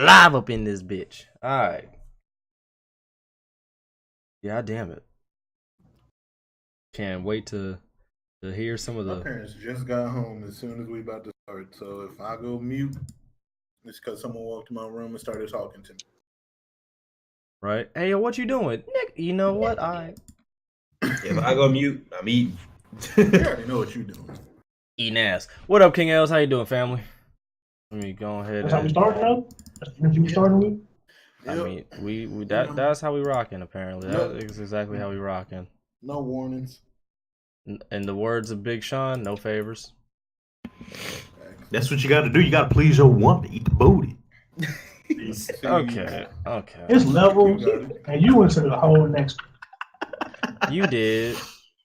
live up in this bitch. All right. Yeah, damn it. Can't wait to hear some of My parents just got home as soon as we about to start. So if I go mute, it's because someone walked in my room and started talking to me. Right? Hey, yo, what you doing? Nick, you know what? If I go mute, I'm eating. You already know what you're doing. Eating ass. What up, King Els? How you doing, family? Let me go ahead. That's how we started up? That's what you started with? I mean, we that's how we rocking, apparently. That is exactly how we rocking. No warnings. In the words of Big Sean, no favors. That's what you got to do. You got to please your woman to eat the booty. Okay. It's levels, and you went to the whole next. You did.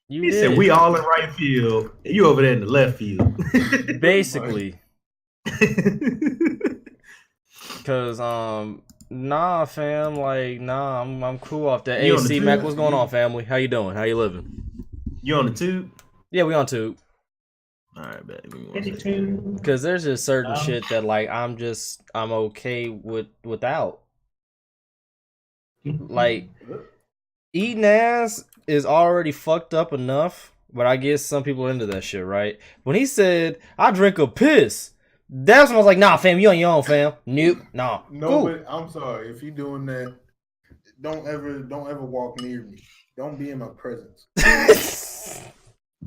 He said we all in right field, and you over there in the left field. Basically. Cause nah, fam, like nah, I'm cool off that. Hey, C Mac, what's going on, family? How you doing? How you living? You on the tube? Yeah, we on tube. All right, bet. Cause there's just certain shit that like I'm okay without. Like eating ass is already fucked up enough, but I guess some people are into that shit, right? When he said I drink a piss, that's when I was like, nah, fam, you on your own, fam. Nope, nah. No, cool. But I'm sorry if you're doing that. Don't ever walk near me. Don't be in my presence.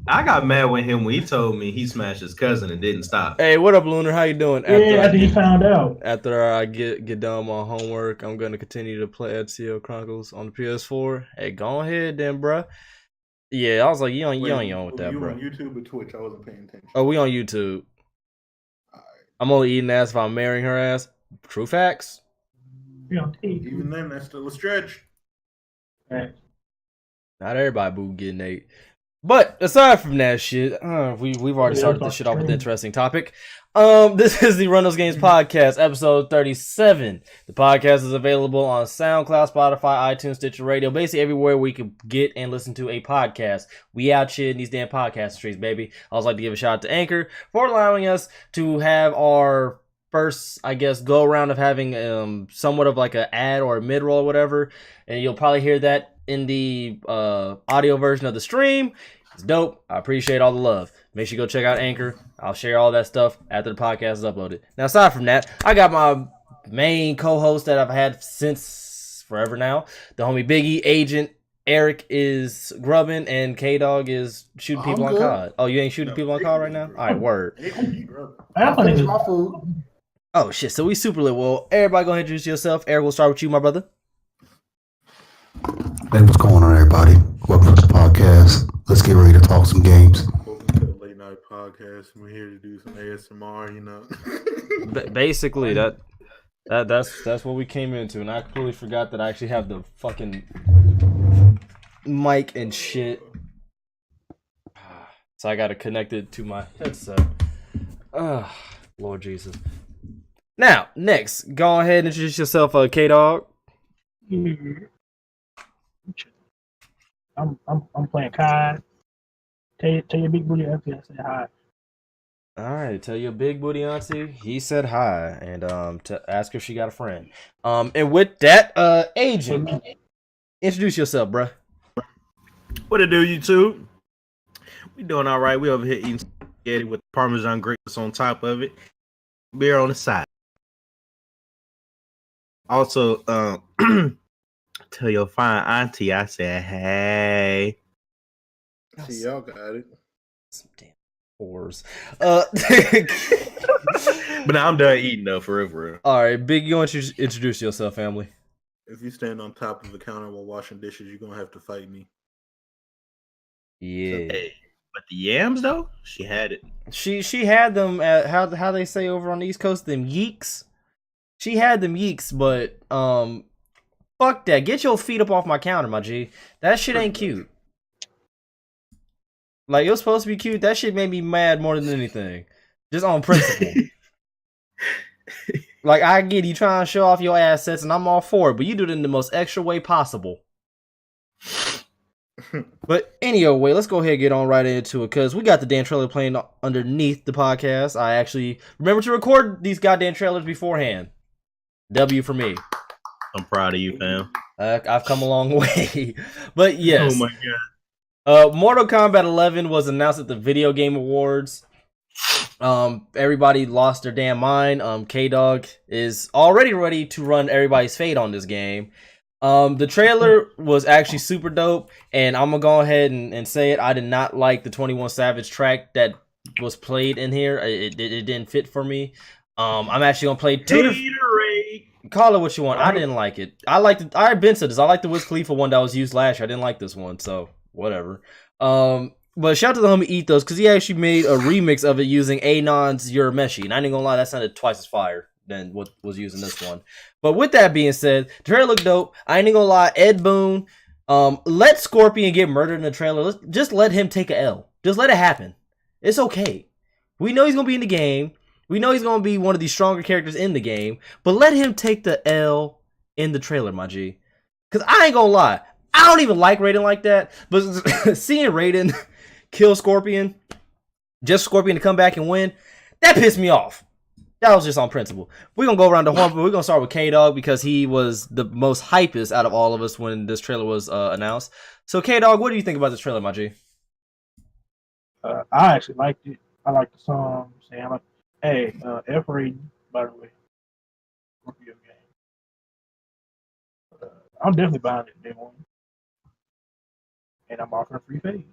I got mad with him when he told me he smashed his cousin and didn't stop. Hey, what up, Lunar? How you doing? After he found out. After I get done my homework, I'm gonna continue to play Ezio Chronicles on the PS4. Hey, go ahead then, bruh. Yeah, I was like, you on your own with that, bro. You on YouTube or Twitch? I wasn't paying attention. Oh, we on YouTube. Right. I'm only eating ass if I'm marrying her ass. True facts. Even then, that's still a stretch. Right. Not everybody boo getting ate. But aside from that shit, we've already started this shit off with an interesting topic. This is the Run Those Games podcast, episode 37. The podcast is available on SoundCloud, Spotify, iTunes, Stitcher Radio, basically everywhere we can get and listen to a podcast. We out shit in these damn podcast streets, baby. I also like to give a shout out to Anchor for allowing us to have our first, I guess, go around of having somewhat of like an ad or a mid-roll or whatever, and you'll probably hear that in the audio version of the stream. It's dope. I appreciate all the love. Make sure you go check out Anchor. I'll share all that stuff after the podcast is uploaded. Now, aside from that, I got my main co-host that I've had since forever now. The homie Biggie, Agent Eric is grubbing, and K-Dog is shooting people on COD. Oh, you ain't shooting people on COD right now? All right, word. My food. Oh, shit. So we super lit. Well, everybody go ahead and introduce yourself. Eric, we'll start with you, my brother. Hey, what's going on, everybody? Welcome to the podcast. Let's get ready to talk some games. Welcome to the late night podcast. We're here to do some ASMR, you know. Basically, that's what we came into, and I completely forgot that I actually have the fucking mic and shit. So I got to connect it to my headset. Lord Jesus. Now, next, go ahead and introduce yourself, K-Dog. I'm playing COD. Tell your big booty auntie I said hi. All right, tell your big booty auntie he said hi, and to ask her if she got a friend. And with that, Agent, introduce yourself, bruh. What it do, YouTube? We doing all right. We over here eating spaghetti with Parmesan grapes on top of it. Beer on the side. Also, tell your fine auntie I said hey. See, y'all got it. Some damn whores. But now I'm done eating though, for real. All right, Big, you want to introduce yourself, family? If you stand on top of the counter while washing dishes, you're gonna have to fight me. Yeah. Hey, but the yams though, she had it. She had them at how they say over on the East Coast, them yeeks. She had them yeeks, but fuck that. Get your feet up off my counter, my G. That shit ain't cute. Like, it was supposed to be cute. That shit made me mad more than anything. Just on principle. Like, I get you trying to show off your assets, and I'm all for it, but you do it in the most extra way possible. But anyway, let's go ahead and get on right into it, because we got the damn trailer playing underneath the podcast. I actually remember to record these goddamn trailers beforehand. W for me. I'm proud of you, fam. I've come a long way. But yes. Oh my god. Mortal Kombat 11 was announced at the Video Game Awards. Everybody lost their damn mind. K-Dog is already ready to run everybody's fate on this game. The trailer was actually super dope, and I'm gonna go ahead and say it. I did not like the 21 Savage track that was played in here. It didn't fit for me. I'm actually gonna play two. Call it what you want. I didn't like it. I've been to this. I like the Wiz Khalifa one that was used last year. I didn't like this one, so whatever. But shout out to the homie Ethos, because he actually made a remix of it using Anon's Your Meshi. And I ain't gonna lie, that sounded twice as fire than what was used in this one. But with that being said, the trailer looked dope. I ain't gonna lie, Ed Boon, let Scorpion get murdered in the trailer. Just let him take a L. Just let it happen. It's okay. We know he's gonna be in the game. We know he's gonna be one of the stronger characters in the game. But let him take the L in the trailer, my G. Because I ain't gonna lie, I don't even like Raiden like that. But seeing Raiden kill Scorpion, just Scorpion to come back and win, that pissed me off. That was just on principle. We're going to go around the horn, but we're going to start with K-Dog because he was the most hypest out of all of us when this trailer was announced. So, K-Dog, what do you think about this trailer, my G? I actually liked it. I like the song. Hey, F rating, by the way. Video game. I'm definitely buying it day one. And I'm offering free fades.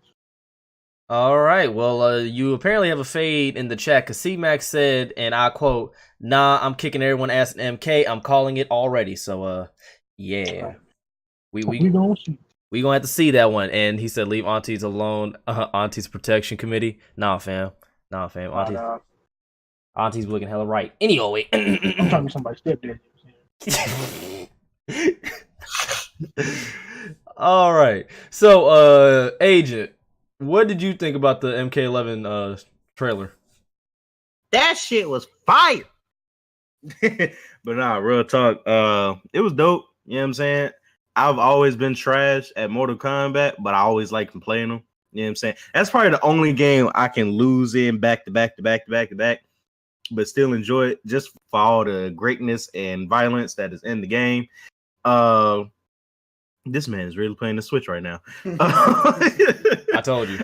All right. Well, you apparently have a fade in the chat because C-Max said, and I quote, "Nah, I'm kicking everyone ass in MK. I'm calling it already." So, yeah. We gonna have to see that one. And he said, "Leave aunties alone. Aunties Protection Committee." Nah, fam. Aunties looking hella right. Anyway. I'm talking to somebody's stepdad. All right. So, Agent, what did you think about the MK11 trailer? That shit was fire. But nah, real talk. It was dope. You know what I'm saying? I've always been trash at Mortal Kombat, but I always like playing them. You know what I'm saying? That's probably the only game I can lose in back to back, but still enjoy it just for all the greatness and violence that is in the game. This man is really playing the Switch right now. I told you.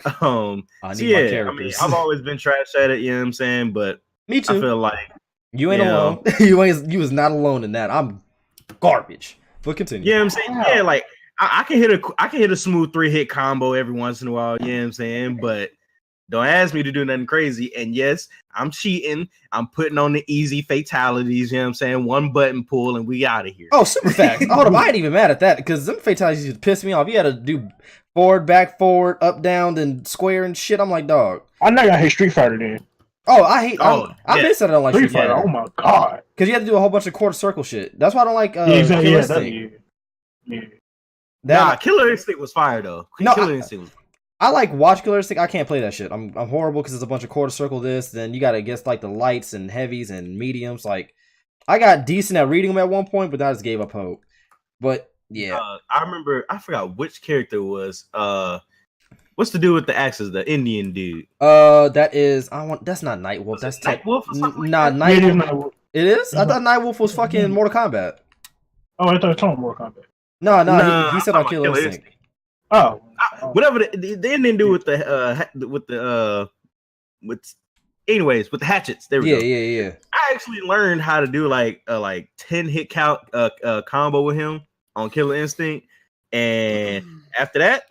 I need my characters. I mean, I've always been trash at it, you know what I'm saying? But me too. I feel like you ain't alone. you was not alone in that. I'm garbage. But continue. Yeah, you know what I'm saying? Yeah, like I can hit a smooth 3-hit combo every once in a while, you know what I'm saying? But don't ask me to do nothing crazy. And yes, I'm cheating. I'm putting on the easy fatalities, you know what I'm saying? One button pull and we out of here. Oh, super fast. Hold up, I ain't even mad at that because them fatalities used to piss me off. You had to do forward, back, forward, up, down, then square and shit. I'm like, dog. I know I hate Street Fighter then. Oh, I hate. I've been said I don't like Street Fighter. Oh my god. Because you have to do a whole bunch of quarter circle shit. That's why I don't like Killer Instinct. Killer Instinct was fire though. Killer Instinct was fire. I like watch Killer Instinct. I can't play that shit. I'm horrible because it's a bunch of quarter circle this. Then you gotta guess like the lights and heavies and mediums. Like I got decent at reading them at one point, but I just gave up hope. But yeah, I remember. I forgot which character it was. What's the dude with the axes? The Indian dude. That's not Nightwolf. That's Nightwolf. Nah, Nightwolf. It is. I thought Nightwolf was fucking Mortal Kombat. Oh, I thought it was Mortal Kombat. No, he said on Killer Instinct. Oh, whatever the Indian dude with the hatchets. There we go. Yeah. I actually learned how to do like 10-hit count combo with him on Killer Instinct, and after that,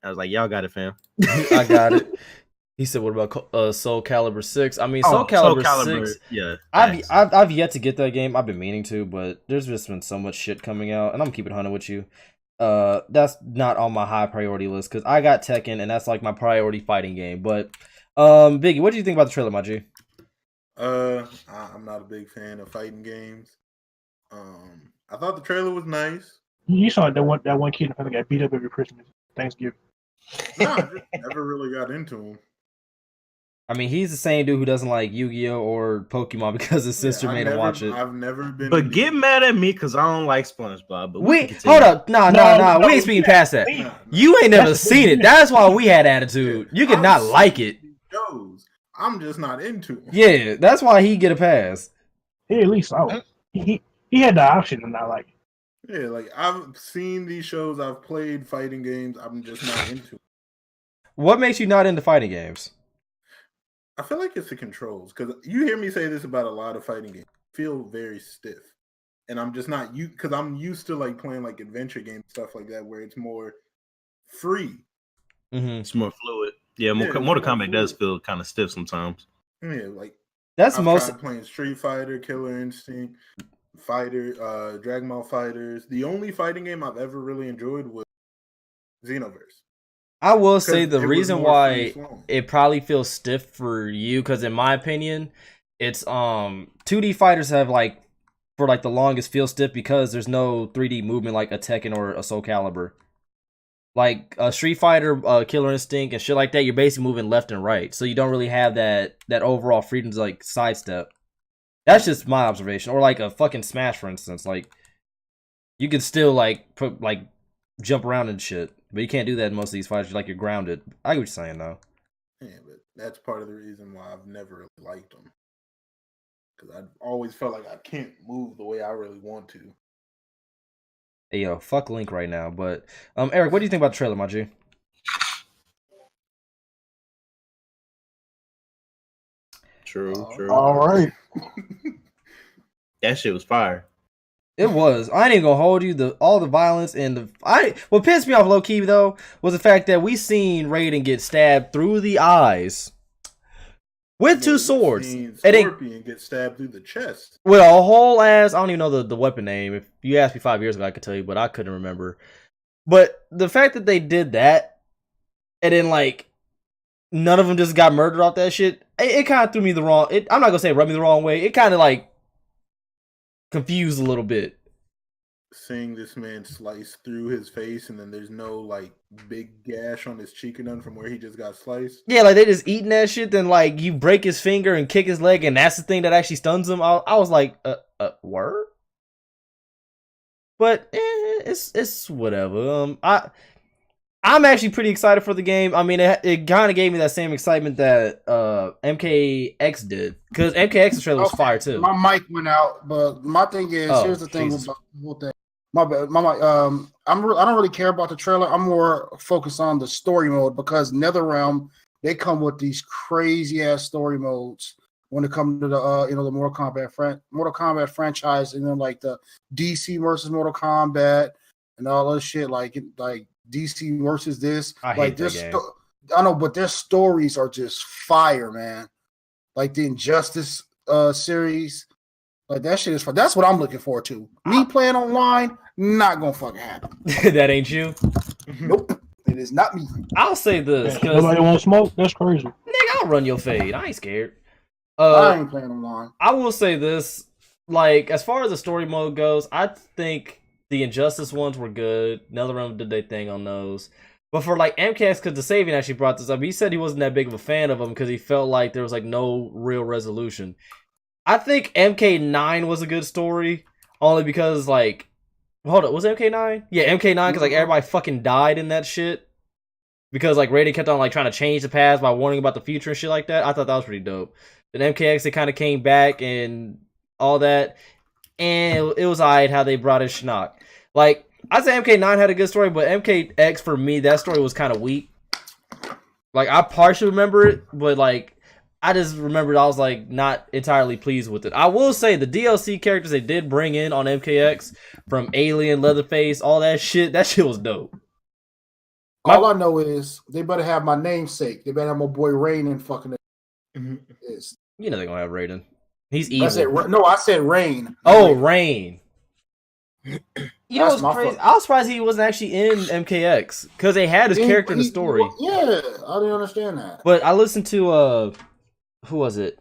I was like, "Y'all got it, fam." I got it. He said, "What about Soul Calibur 6?" I mean, Soul Calibur 6. Yeah, I've yet to get that game. I've been meaning to, but there's just been so much shit coming out, and I'm keeping 100 with you. That's not on my high priority list because I got Tekken, and that's like my priority fighting game. But Biggie, what do you think about the trailer, my G? I'm not a big fan of fighting games. I thought the trailer was nice. You saw that one kid that got beat up every Christmas, Thanksgiving. No, I just never really got into him. I mean, he's the same dude who doesn't like Yu-Gi-Oh or Pokemon because his sister made him watch it. I've never been. But get mad at me because I don't like SpongeBob. But hold up, nah. We ain't speaking past that. You ain't never seen it. That's why we had attitude. You could not like it. I'm just not into him. Yeah, that's why he get a pass. He at least saw it. He had the option to not like it. Yeah, like I've seen these shows, I've played fighting games, I'm just not into it. What makes you not into fighting games? I feel like it's the controls, because you hear me say this about a lot of fighting games. I feel very stiff. And I'm just not you because I'm used to like playing like adventure games, stuff like that, where it's more free. It's more fluid. Yeah, Mortal Kombat does feel kind of stiff sometimes. Yeah, like that's I've most tried playing Street Fighter, Killer Instinct, Fighter, Dragon Ball Fighters. The only fighting game I've ever really enjoyed was Xenoverse. I will say the it was reason more why free-flowing. it probably feels stiff for you, because in my opinion, it's 2D fighters have like for like the longest feel stiff because there's no 3D movement like a Tekken or a Soul Calibur. Like Street Fighter, Killer Instinct, and shit like that, you're basically moving left and right, so you don't really have that overall freedom to like sidestep. That's just my observation. Or like a fucking Smash, for instance, like you can still like jump around and shit, but you can't do that in most of these fights. Like you're grounded. I get what you're saying though. Yeah, but that's part of the reason why I've never really liked them. Because I've always felt like I can't move the way I really want to. Hey, yo, fuck Link right now. But Eric, what do you think about the trailer, my G? True. All right. That shit was fire. It was. I ain't even gonna hold you. All the violence and what pissed me off low key though was the fact that we seen Raiden get stabbed through the eyes with two swords. Scorpion get stabbed through the chest with a whole ass. I don't even know the weapon name. If you asked me 5 years ago, I could tell you, but I couldn't remember. But the fact that they did that, and then like none of them just got murdered off that shit, it kind of threw me the wrong. I'm not gonna say it rubbed me the wrong way. It kind of like confused a little bit. Seeing this man slice through his face, and then there's no like big gash on his cheek or nothing from where he just got sliced. Yeah, like they just eating that shit. Then like you break his finger and kick his leg, and that's the thing that actually stuns him. I was like, word. But it's whatever. I'm actually pretty excited for the game. I mean, it kind of gave me that same excitement that MKX did, because MKX's trailer was fire too. My mic went out, but my thing is, here's the thing about the whole thing. My bad. I don't really care about the trailer. I'm more focused on the story mode, because NetherRealm, they come with these crazy ass story modes when it comes to the the Mortal Kombat franchise, and then like the DC versus Mortal Kombat and all this shit, like DC versus this. I hate that game. I know, but their stories are just fire, man. Like the Injustice series, like that shit is fun. That's what I'm looking forward to. Me playing online, not gonna fucking happen. That ain't you. Nope, it is not me. I'll say this, because Nobody want to smoke? That's crazy. nigga, I'll run your fade. I ain't scared. I ain't playing online. I will say this, like as far as the story mode goes, I think the Injustice ones were good. NetherRealm did their thing on those. But for like MKX, because the Savian actually brought this up, he said he wasn't that big of a fan of them because he felt like there was like no real resolution. I think MK9 was a good story, only because like, hold up, was it MK9? Yeah, MK9, because like everybody fucking died in that shit. Because like Raiden kept on like trying to change the past by warning about the future and shit like that. I thought that was pretty dope. Then MKX, they kind of came back and all that. And it was alright how they brought in Shinnok. Like, I'd say MK9 had a good story, but MKX, for me, that story was kind of weak. Like, I partially remember it, but, like, I just remembered I was, like, not entirely pleased with it. I will say, the DLC characters they did bring in on MKX, from Alien, Leatherface, all that shit was dope. All I know is they better have my namesake. They better have my boy Rain in fucking this. You know they're gonna have Raiden. He's evil. I said Rain. Oh, Rain. You know what's crazy? I was surprised he wasn't actually in MKX, because they had his character in the story. Yeah, I didn't understand that. But I listened to who was it?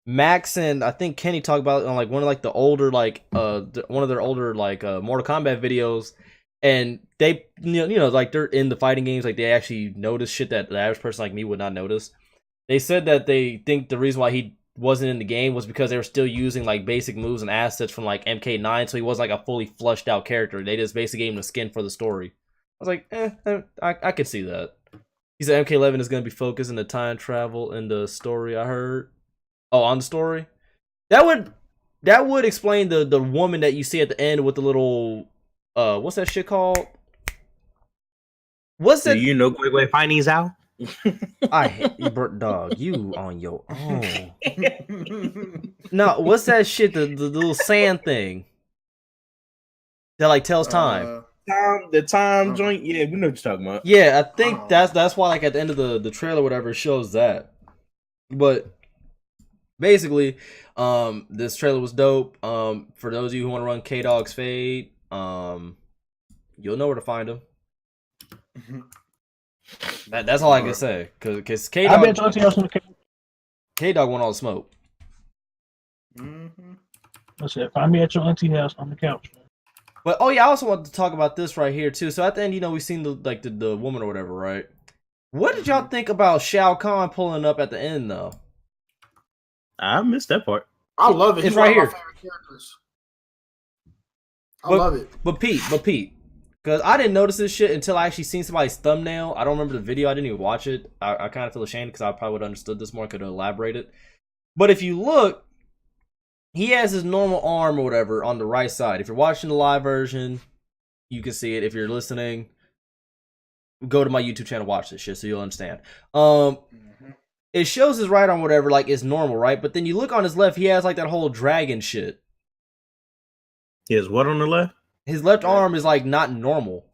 Max and I think Kenny talk about it on like one of like the older like one of their older like Mortal Kombat videos, and they you know like they're in the fighting games, like they actually notice shit that the average person like me would not notice. They said that they think the reason why he wasn't in the game was because they were still using like basic moves and assets from like MK9, so he wasn't like a fully flushed out character. They just basically gave him the skin for the story. I was like, I could see that. He said MK11 is going to be focused in the time travel in the story. I heard. Oh, on the story? That would that would explain the woman that you see at the end with the little what's that shit called? What's that? Do you know Quick findings out? I hate you, Bert Dog. You on your own. No, what's that shit? The little sand thing that like tells time. The time joint. Yeah, we know what you're talking about. Yeah, I think that's why like at the end of the trailer, whatever, it shows that. But basically, this trailer was dope. For those of you who want to run K-Dog's Fade, you'll know where to find him. That's all I can say. Cause K-Dog, K-Dog want all the smoke. That's it. Find me at your auntie house on the couch. But oh yeah, I also want to talk about this right here too. So at the end, we've seen the woman or whatever, right? What did y'all think about Shao Kahn pulling up at the end though? I missed that part. I love it. It's right here. I love it. But Pete, because I didn't notice this shit until I actually seen somebody's thumbnail. I don't remember the video. I didn't even watch it. I kind of feel ashamed because I probably would have understood this more. I could have elaborated. But if you look, he has his normal arm or whatever on the right side. If you're watching the live version, you can see it. If you're listening, go to my YouTube channel, watch this shit so you'll understand. It shows his right arm, whatever, like it's normal, right? But then you look on his left, he has like that whole dragon shit. He has what on the left? His left arm is like not normal.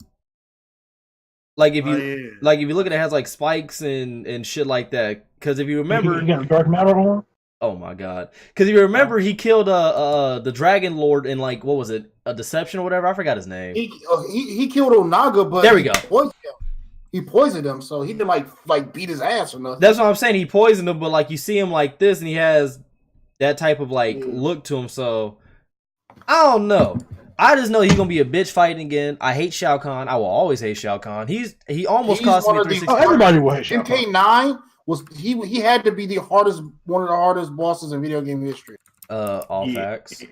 Like if you if you look at it, it has like spikes and shit like that. Because if you remember, you got a dark matter arm. Oh my god! Because if you remember, he killed the Dragon Lord in like what was it, a deception or whatever? I forgot his name. He killed Onaga, but there we go. He poisoned him, so he didn't like beat his ass or nothing. That's what I'm saying. He poisoned him, but like you see him like this, and he has that type of like look to him. So I don't know. I just know he's gonna be a bitch fighting again. I hate Shao Kahn. I will always hate Shao Kahn. He almost cost me 360. Everybody will hate Shao Kahn. MK9 was he had to be one of the hardest bosses in video game history. All facts.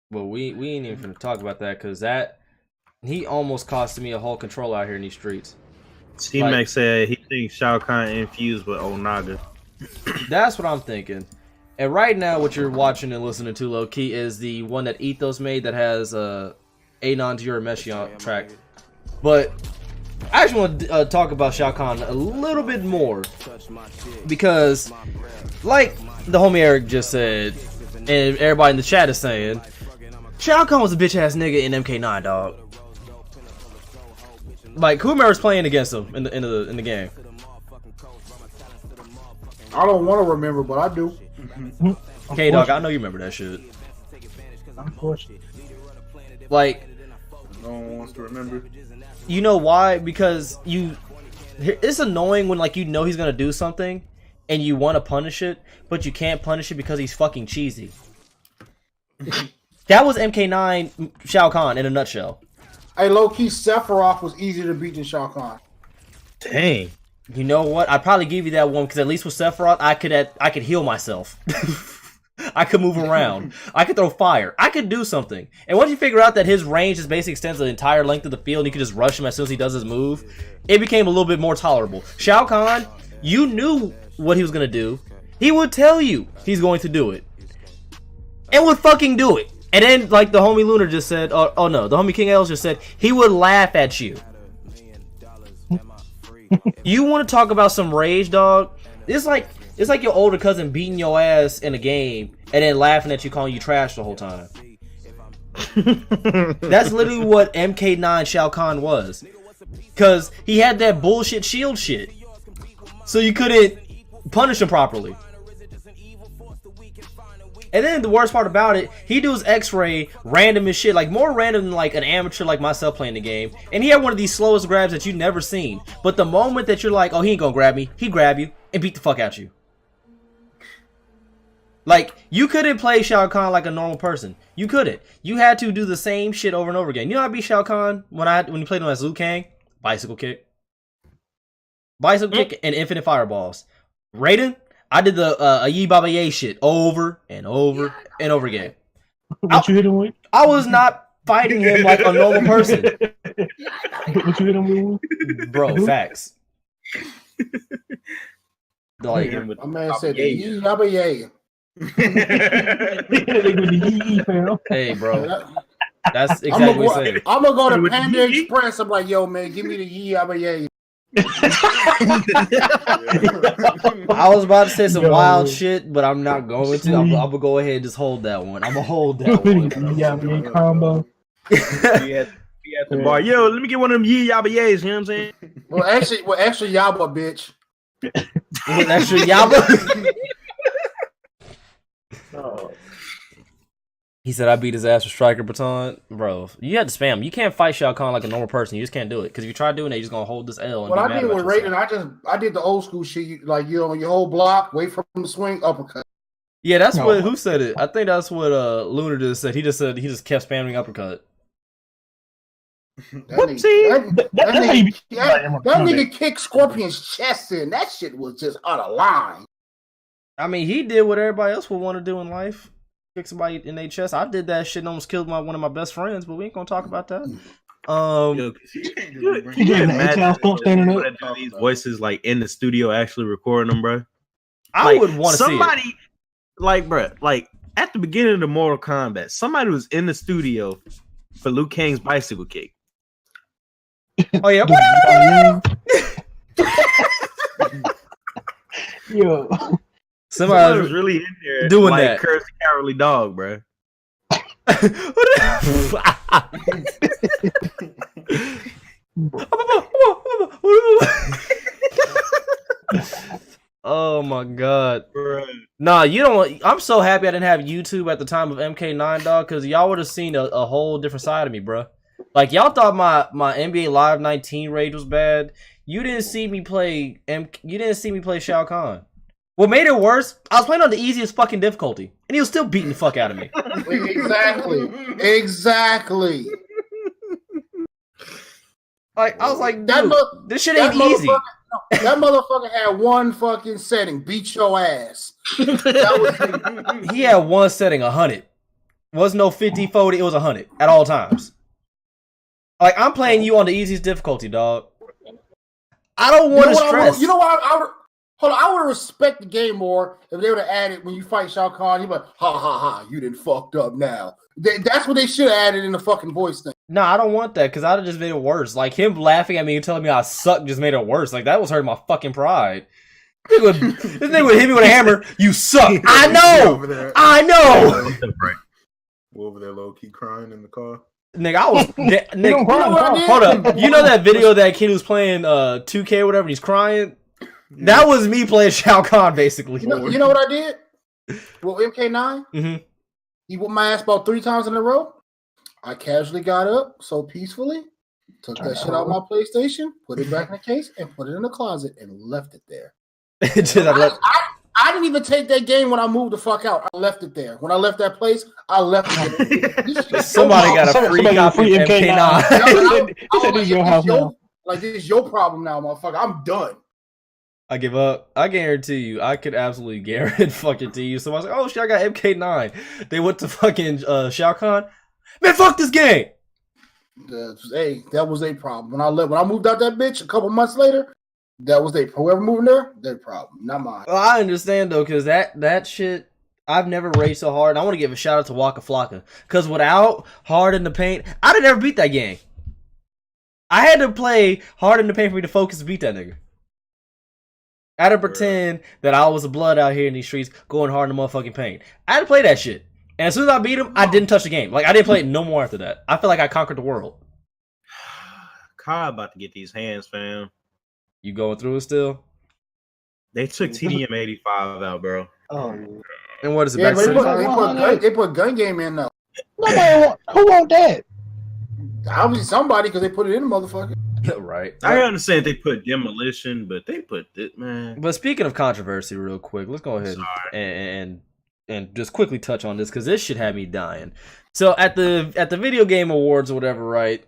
But we ain't even gonna talk about that because he almost costed me a whole controller out here in these streets. C-Max said he thinks Shao Kahn infused with Onaga. That's what I'm thinking. And right now, what you're watching and listening to, low key, is the one that Ethos made that has Anon to your Meshion track. But I actually want to talk about Shao Kahn a little bit more because, like the homie Eric just said, and everybody in the chat is saying, Shao Kahn was a bitch ass nigga in MK9, dog. Like who remembers playing against him in the game? I don't want to remember, but I do. K Dog, I know you remember that shit. Unfortunately. Like, no one wants to remember. You know why? Because it's annoying when like you know he's gonna do something and you want to punish it, but you can't punish it because he's fucking cheesy. That was MK9 Shao Kahn in a nutshell. Hey, low key, Sephiroth was easier to beat than Shao Kahn. Dang. You know what? I'd probably give you that one because at least with Sephiroth, I could heal myself. I could move around. I could throw fire. I could do something. And once you figure out that his range just basically extends the entire length of the field, and you can just rush him as soon as he does his move, it became a little bit more tolerable. Shao Kahn, you knew what he was gonna do. He would tell you he's going to do it, and would fucking do it. And then, like the homie Lunar just said, oh no, the homie King Els just said, he would laugh at you. You want to talk about some rage, dog? It's like your older cousin beating your ass in a game and then laughing at you, calling you trash the whole time. That's literally what MK9 Shao Kahn was. Because he had that bullshit shield shit. So you couldn't punish him properly. And then the worst part about it, he does X-ray random as shit, like more random than like an amateur like myself playing the game. And he had one of these slowest grabs that you've never seen. But the moment that you're like, oh, he ain't gonna grab me, he grab you and beat the fuck out you. Like, you couldn't play Shao Kahn like a normal person. You couldn't. You had to do the same shit over and over again. You know how I beat Shao Kahn when you played him as Liu Kang? Bicycle kick. Bicycle kick and infinite fireballs. Raiden? I did the Aayiiii Babbaa shit over and over and over again. What you hit him with? I was not fighting him like a normal person. What you hit him with? Bro, facts. My man said Aayiiii Babbaa. Hey, bro. That's exactly what I'm saying. I'm gonna go to Panda Express. I'm like, yo, man, give me the Yeee. I was about to say some wild shit, but I'm not going to. I'm gonna go ahead and just hold that one. I'm gonna hold that one. Combo. Be at the bar. Yo, let me get one of them Yees. You know what I'm saying? Well, actually, Yabba, bitch. With extra Yabba. Oh. He said I beat his ass with striker baton. Bro, you had to spam. You can't fight Shao Kahn like a normal person. You just can't do it. Because if you try doing it, you're just going to hold this L. And what I did with Raiden, I did the old school shit. Like, you know, your whole block, wait for him to swing, uppercut. Yeah, that's what, who said it? I think that's what Lunar just said. He just kept spamming uppercut. That nigga kicked Scorpion's chest in. That shit was just out of line. I mean, he did what everybody else would want to do in life. Kick somebody in their chest. I did that shit and almost killed one of my best friends, but we ain't gonna talk about that. You imagine these voices like in the studio actually recording them, bro? I would want to see somebody like, bro, like at the beginning of the Mortal Kombat, somebody was in the studio for Liu Kang's bicycle kick. Oh yeah. Yo. Somebody was really in there doing like that. Curse the Cowardly Dog, bro. Oh my god. Nah, you don't. I'm so happy I didn't have YouTube at the time of MK9, dog, because y'all would have seen a whole different side of me, bro. Like, y'all thought my NBA Live 19 rage was bad. You didn't see me play Shao Kahn. What made it worse, I was playing on the easiest fucking difficulty, and he was still beating the fuck out of me. Exactly. Like, I was like, dude, this shit ain't easy. That motherfucker had one fucking setting, beat your ass. He had one setting, 100. Was no 50, 40, it was 100 at all times. Like, I'm playing you on the easiest difficulty, dog. I don't want to stress. You know what? I would respect the game more if they would have added when you fight Shao Kahn. You'd be like, ha ha ha, you done fucked up now. That's what they should have added in the fucking voice thing. No, I don't want that because I'd have just made it worse. Like, him laughing at me and telling me I suck just made it worse. Like, that was hurting my fucking pride. This nigga would hit me with a hammer. You suck. I know. I know. We're over there low key crying in the car. Nigga, I was. Nigga, hold up. You know that video that kid was playing 2K or whatever and he's crying? That was me playing Shao Kahn, basically. You know what I did? Well, MK9? Mm-hmm. He whooped my ass about 3 times in a row. I casually got up so peacefully, took that shit out of my PlayStation, put it back in the case, and put it in the closet and left it there. I didn't even take that game when I moved the fuck out. I left it there. When I left that place, I left it. Somebody got a free copy of MK9. This is your problem now, motherfucker. I'm done. I give up. I guarantee you. I could absolutely guarantee you. Somebody's like, oh shit, I got MK9. They went to fucking Shao Kahn. Man, fuck this game. That was a problem. When I moved out that bitch a couple months later, that was whoever moved there, their problem, not mine. Well, I understand though, because that shit, I've never raged so hard. I want to give a shout out to Waka Flocka, because without Hard in the Paint, I'd have never beat that game. I had to play Hard in the Paint for me to focus and beat that nigga. I had to pretend that I was a blood out here in these streets going hard in the motherfucking paint. I had to play that shit. And as soon as I beat him, I didn't touch the game. Like, I didn't play it no more after that. I feel like I conquered the world. Kai about to get these hands, fam. You going through it still? They took TDM 85 out, bro. Oh, and what is it? Yeah, they put gun game in though. Who want that? Obviously somebody, because they put it in the motherfucker. Right. I understand they put demolition, but they put it, man. But speaking of controversy, real quick, let's go ahead and just quickly touch on this because this shit had me dying. So at the video game awards or whatever, right?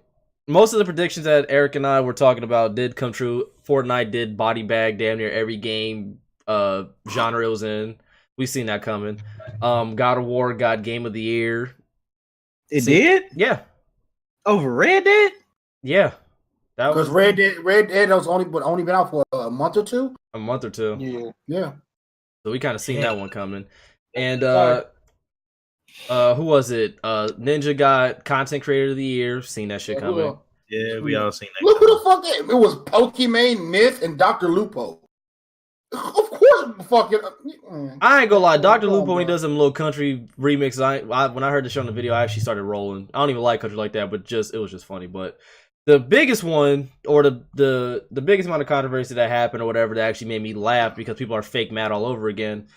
Most of the predictions that Eric and I were talking about did come true. Fortnite did body bag damn near every game genre it was in. We've seen that coming. God of War got Game of the Year. It did? Yeah. Over Red Dead? Yeah. Because Red Dead was only been out for a month or two. A month or two. Yeah. So we kind of seen that one coming. And who was it? Ninja got content creator of the year. Seen that shit coming. Yeah, we all seen that. Look who the fuck it was. Pokimane, Myth, and Dr. Lupo. Of course, fucking. I ain't gonna lie, Dr. Lupo, when he does them little country remixes, when I heard the show on the video, I actually started rolling. I don't even like country like that, but it was just funny. But the biggest one, or the biggest amount of controversy that happened or whatever that actually made me laugh because people are fake mad all over again,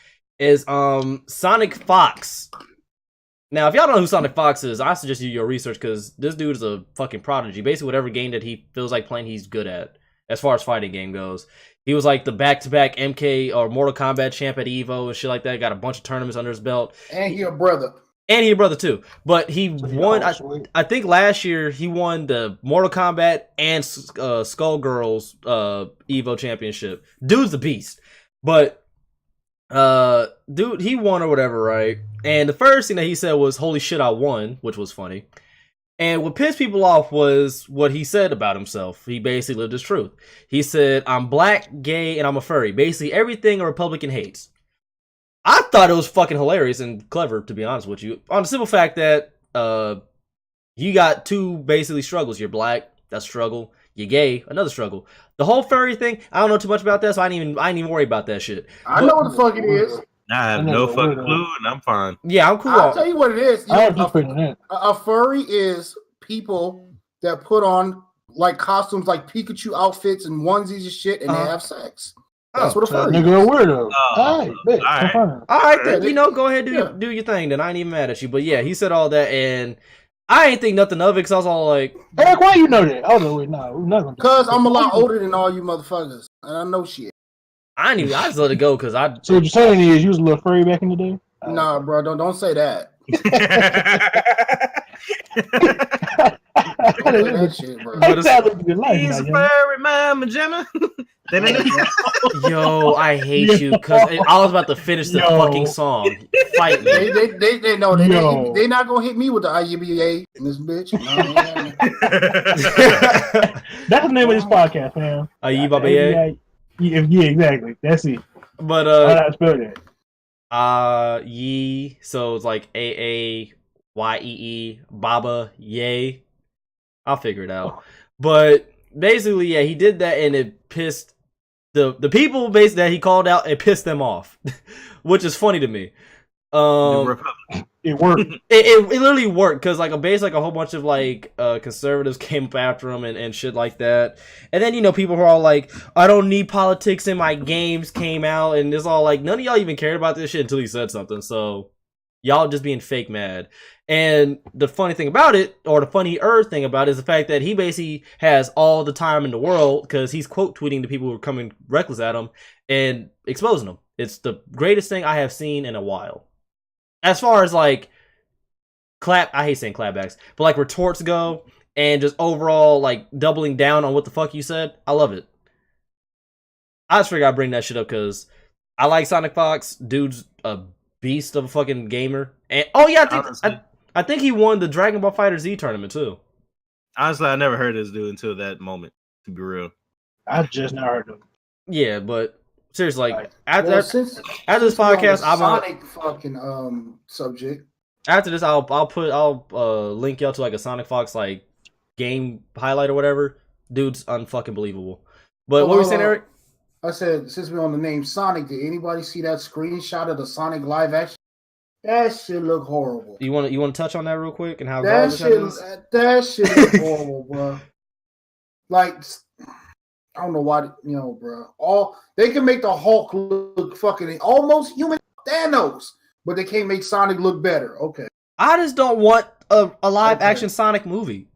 is Sonic Fox. Now, if y'all don't know who Sonic Fox is, I suggest you do your research because this dude is a fucking prodigy. Basically, whatever game that he feels like playing, he's good at, as far as fighting game goes. He was like the back-to-back MK or Mortal Kombat champ at EVO and shit like that. Got a bunch of tournaments under his belt. And he a brother. And he a brother too. But he won, I think last year, he won the Mortal Kombat and Skullgirls EVO championship. Dude's a beast. But, dude, he won or whatever, right? And the first thing that he said was, holy shit, I won, which was funny. And what pissed people off was what he said about himself. He basically lived his truth. He said, I'm black, gay, and I'm a furry. Basically everything a Republican hates. I thought it was fucking hilarious and clever, to be honest with you. On the simple fact that you got two basically struggles. You're black, that's a struggle. You're gay, another struggle. The whole furry thing, I don't know too much about that, so I didn't even worry about that shit. I know what the fuck it is. I have no fucking clue, and I'm fine. Yeah, I'm cool. I'll tell you what it is. A furry is people that put on like costumes, like Pikachu outfits and onesies and shit, and they have sex. That's what a furry is. Nigga, a weirdo. All right, then, go ahead, do your thing. Then I ain't even mad at you. But yeah, he said all that, and I ain't think nothing of it because I was all like, Eric, why you know that? Oh no, wait, no, we're not gonna. Because I'm a lot older than all you motherfuckers, and I know shit. I just let it go because I. So what you're saying is you was a little furry back in the day? Nah, bro, don't say that. That shit, bro. He's a furry mama Gemma. Yo, I hate you because I was about to finish the fucking song. Fight me. They know they not gonna hit me with the Aayiiii in this bitch. That's the name of this podcast, man. Aayiiii. Yeah, exactly. That's it. But how do I spell that? Yeee. So it's like Aayiiii, Babbaa, Yeee. I'll figure it out. But basically, yeah, he did that, and it pissed the people basically that he called out. It pissed them off, which is funny to me. It worked. It literally worked because like a whole bunch of like conservatives came up after him and shit like that. And then people who are all like, I don't need politics in my games came out, and it's all like none of y'all even cared about this shit until he said something. So y'all just being fake mad. And the funny thing about it, or the funnier thing about it, is the fact that he basically has all the time in the world because he's quote tweeting the people who are coming reckless at him and exposing them. It's the greatest thing I have seen in a while. As far as like I hate saying clapbacks, but like retorts go and just overall like doubling down on what the fuck you said, I love it. I just figured I'd bring that shit up because I like Sonic Fox. Dude's a beast of a fucking gamer. And oh yeah, I think he won the Dragon Ball FighterZ tournament too. Honestly, I never heard this dude until that moment. To be real, I just now heard him. Yeah, but seriously, like after this podcast, I'm Sonic fucking subject. After this, I'll link y'all to like a Sonic Fox like game highlight or whatever. Dude's unfucking believable. But what were you saying, Eric? I said since we're on the name Sonic, did anybody see that screenshot of the Sonic live action? That shit look horrible. You want to touch on that real quick and how that shit look horrible, bro. Like I don't know why, bro. They can make the Hulk look fucking almost human Thanos, but they can't make Sonic look better. Okay. I just don't want a live action Sonic movie.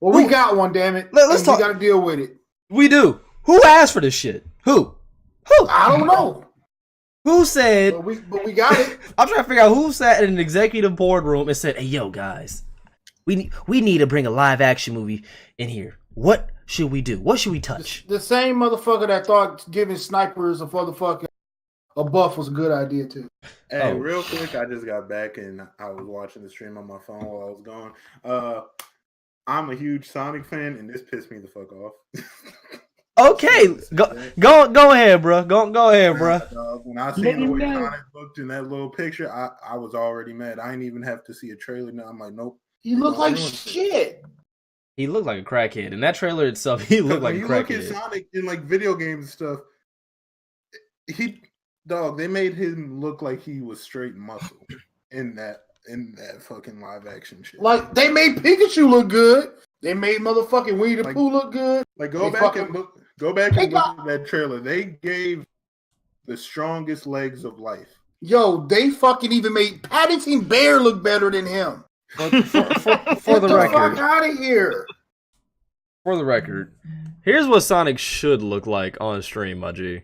Well, we got one, damn it. Let's talk. We got to deal with it. We do. Who asked for this shit? Who? I don't know. Who said? But we got it. I'm trying to figure out who sat in an executive boardroom and said, "Hey, yo, guys, we need to bring a live action movie in here. What should we do? What should we touch?" The same motherfucker that thought giving snipers a motherfucking a buff was a good idea too. Hey, real quick, I just got back and I was watching the stream on my phone while I was gone. I'm a huge Sonic fan, and this pissed me the fuck off. Okay, go ahead, bro. Go ahead, bro. When I seen the way Sonic looked in that little picture, I was already mad. I didn't even have to see a trailer. Now I'm like, nope. He looked like shit. He looked like a crackhead. In that trailer itself, he looked like a crackhead. You look at Sonic in like video games and stuff, they made him look like he was straight muscle in that fucking live action shit. Like they made Pikachu look good. They made motherfucking Winnie the Pooh look good. Like go back and look at that trailer. They gave the strongest legs of life. Yo, they fucking even made Paddington Bear look better than him. For the record, fuck out of here. For the record, here's what Sonic should look like on stream, my G.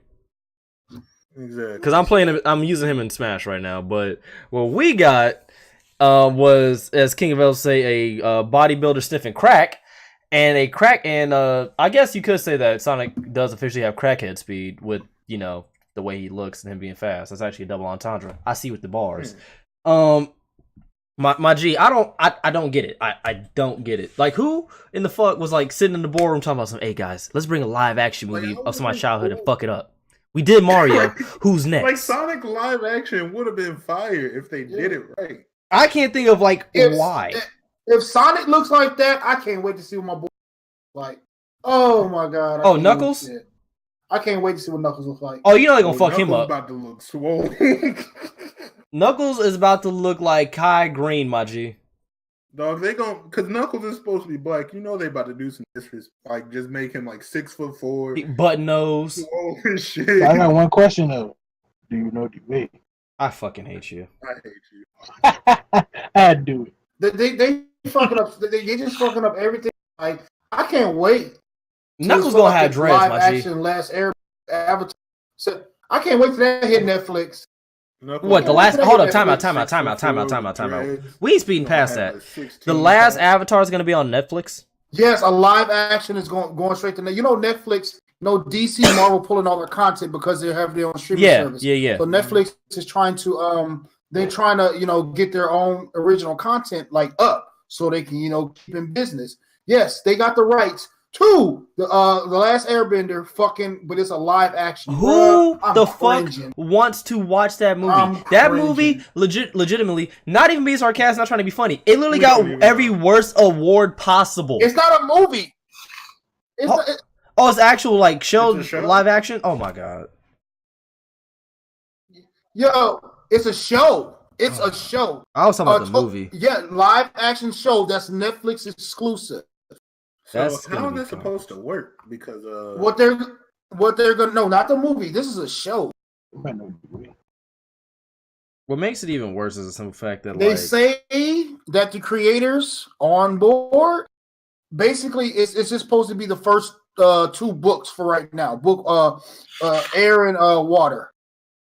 Exactly. Because I'm using him in Smash right now. But what we got was, as King of L say, a bodybuilder sniffing crack, and I guess you could say that Sonic does officially have crackhead speed with the way he looks and him being fast. That's actually a double entendre. I see with the bars. My G, I don't get it. I don't get it. Like, who in the fuck was like sitting in the boardroom talking about some, hey guys, let's bring a live action movie of somebody's childhood and fuck it up. We did Mario. Who's next? Like Sonic live action would have been fire if they did it right. I can't think of why. If Sonic looks like that, I can't wait to see what my boy like. Oh my god. Oh, Knuckles? I can't wait to see what Knuckles looks like. Oh, they're gonna fuck him up. About to look swole. Knuckles is about to look like Kai Green, my G. Dog, because Knuckles is supposed to be black. They about to do some disrespect, like just make him like 6'4", button nose. Shit. I got one question though. Do you know Yeee? I fucking hate you. I hate you. I had to do it. They fucking up. They just fucking up everything. Like I can't wait. Knuckles gonna have dreads, live my action G. Last Air Avatar. So I can't wait for that to hit Netflix. What the last? Hold up, time out. We ain't speeding past that. The last Avatar is gonna be on Netflix. Yes, a live action is going straight to Netflix. DC, Marvel pulling all their content because they have their own streaming service. Yeah. So Netflix is trying to get their own original content like up so they can keep in business. Yes, they got the rights to the Last Airbender but it's a live action. Who the fuck wants to watch that movie? That movie legitimately, not even being sarcastic, not trying to be funny. It literally got every worst award possible. It's not a movie. It's actual show live action. Oh my god. Yo, it's a show. It's a show. I was talking about the movie. Yeah, live action show that's Netflix exclusive. So how is this supposed to work? Because what they're gonna not the movie. This is a show. What makes it even worse is the simple fact that they say that the creators on board. Basically, it's just supposed to be the first 2 books for right now. Book Air and Water.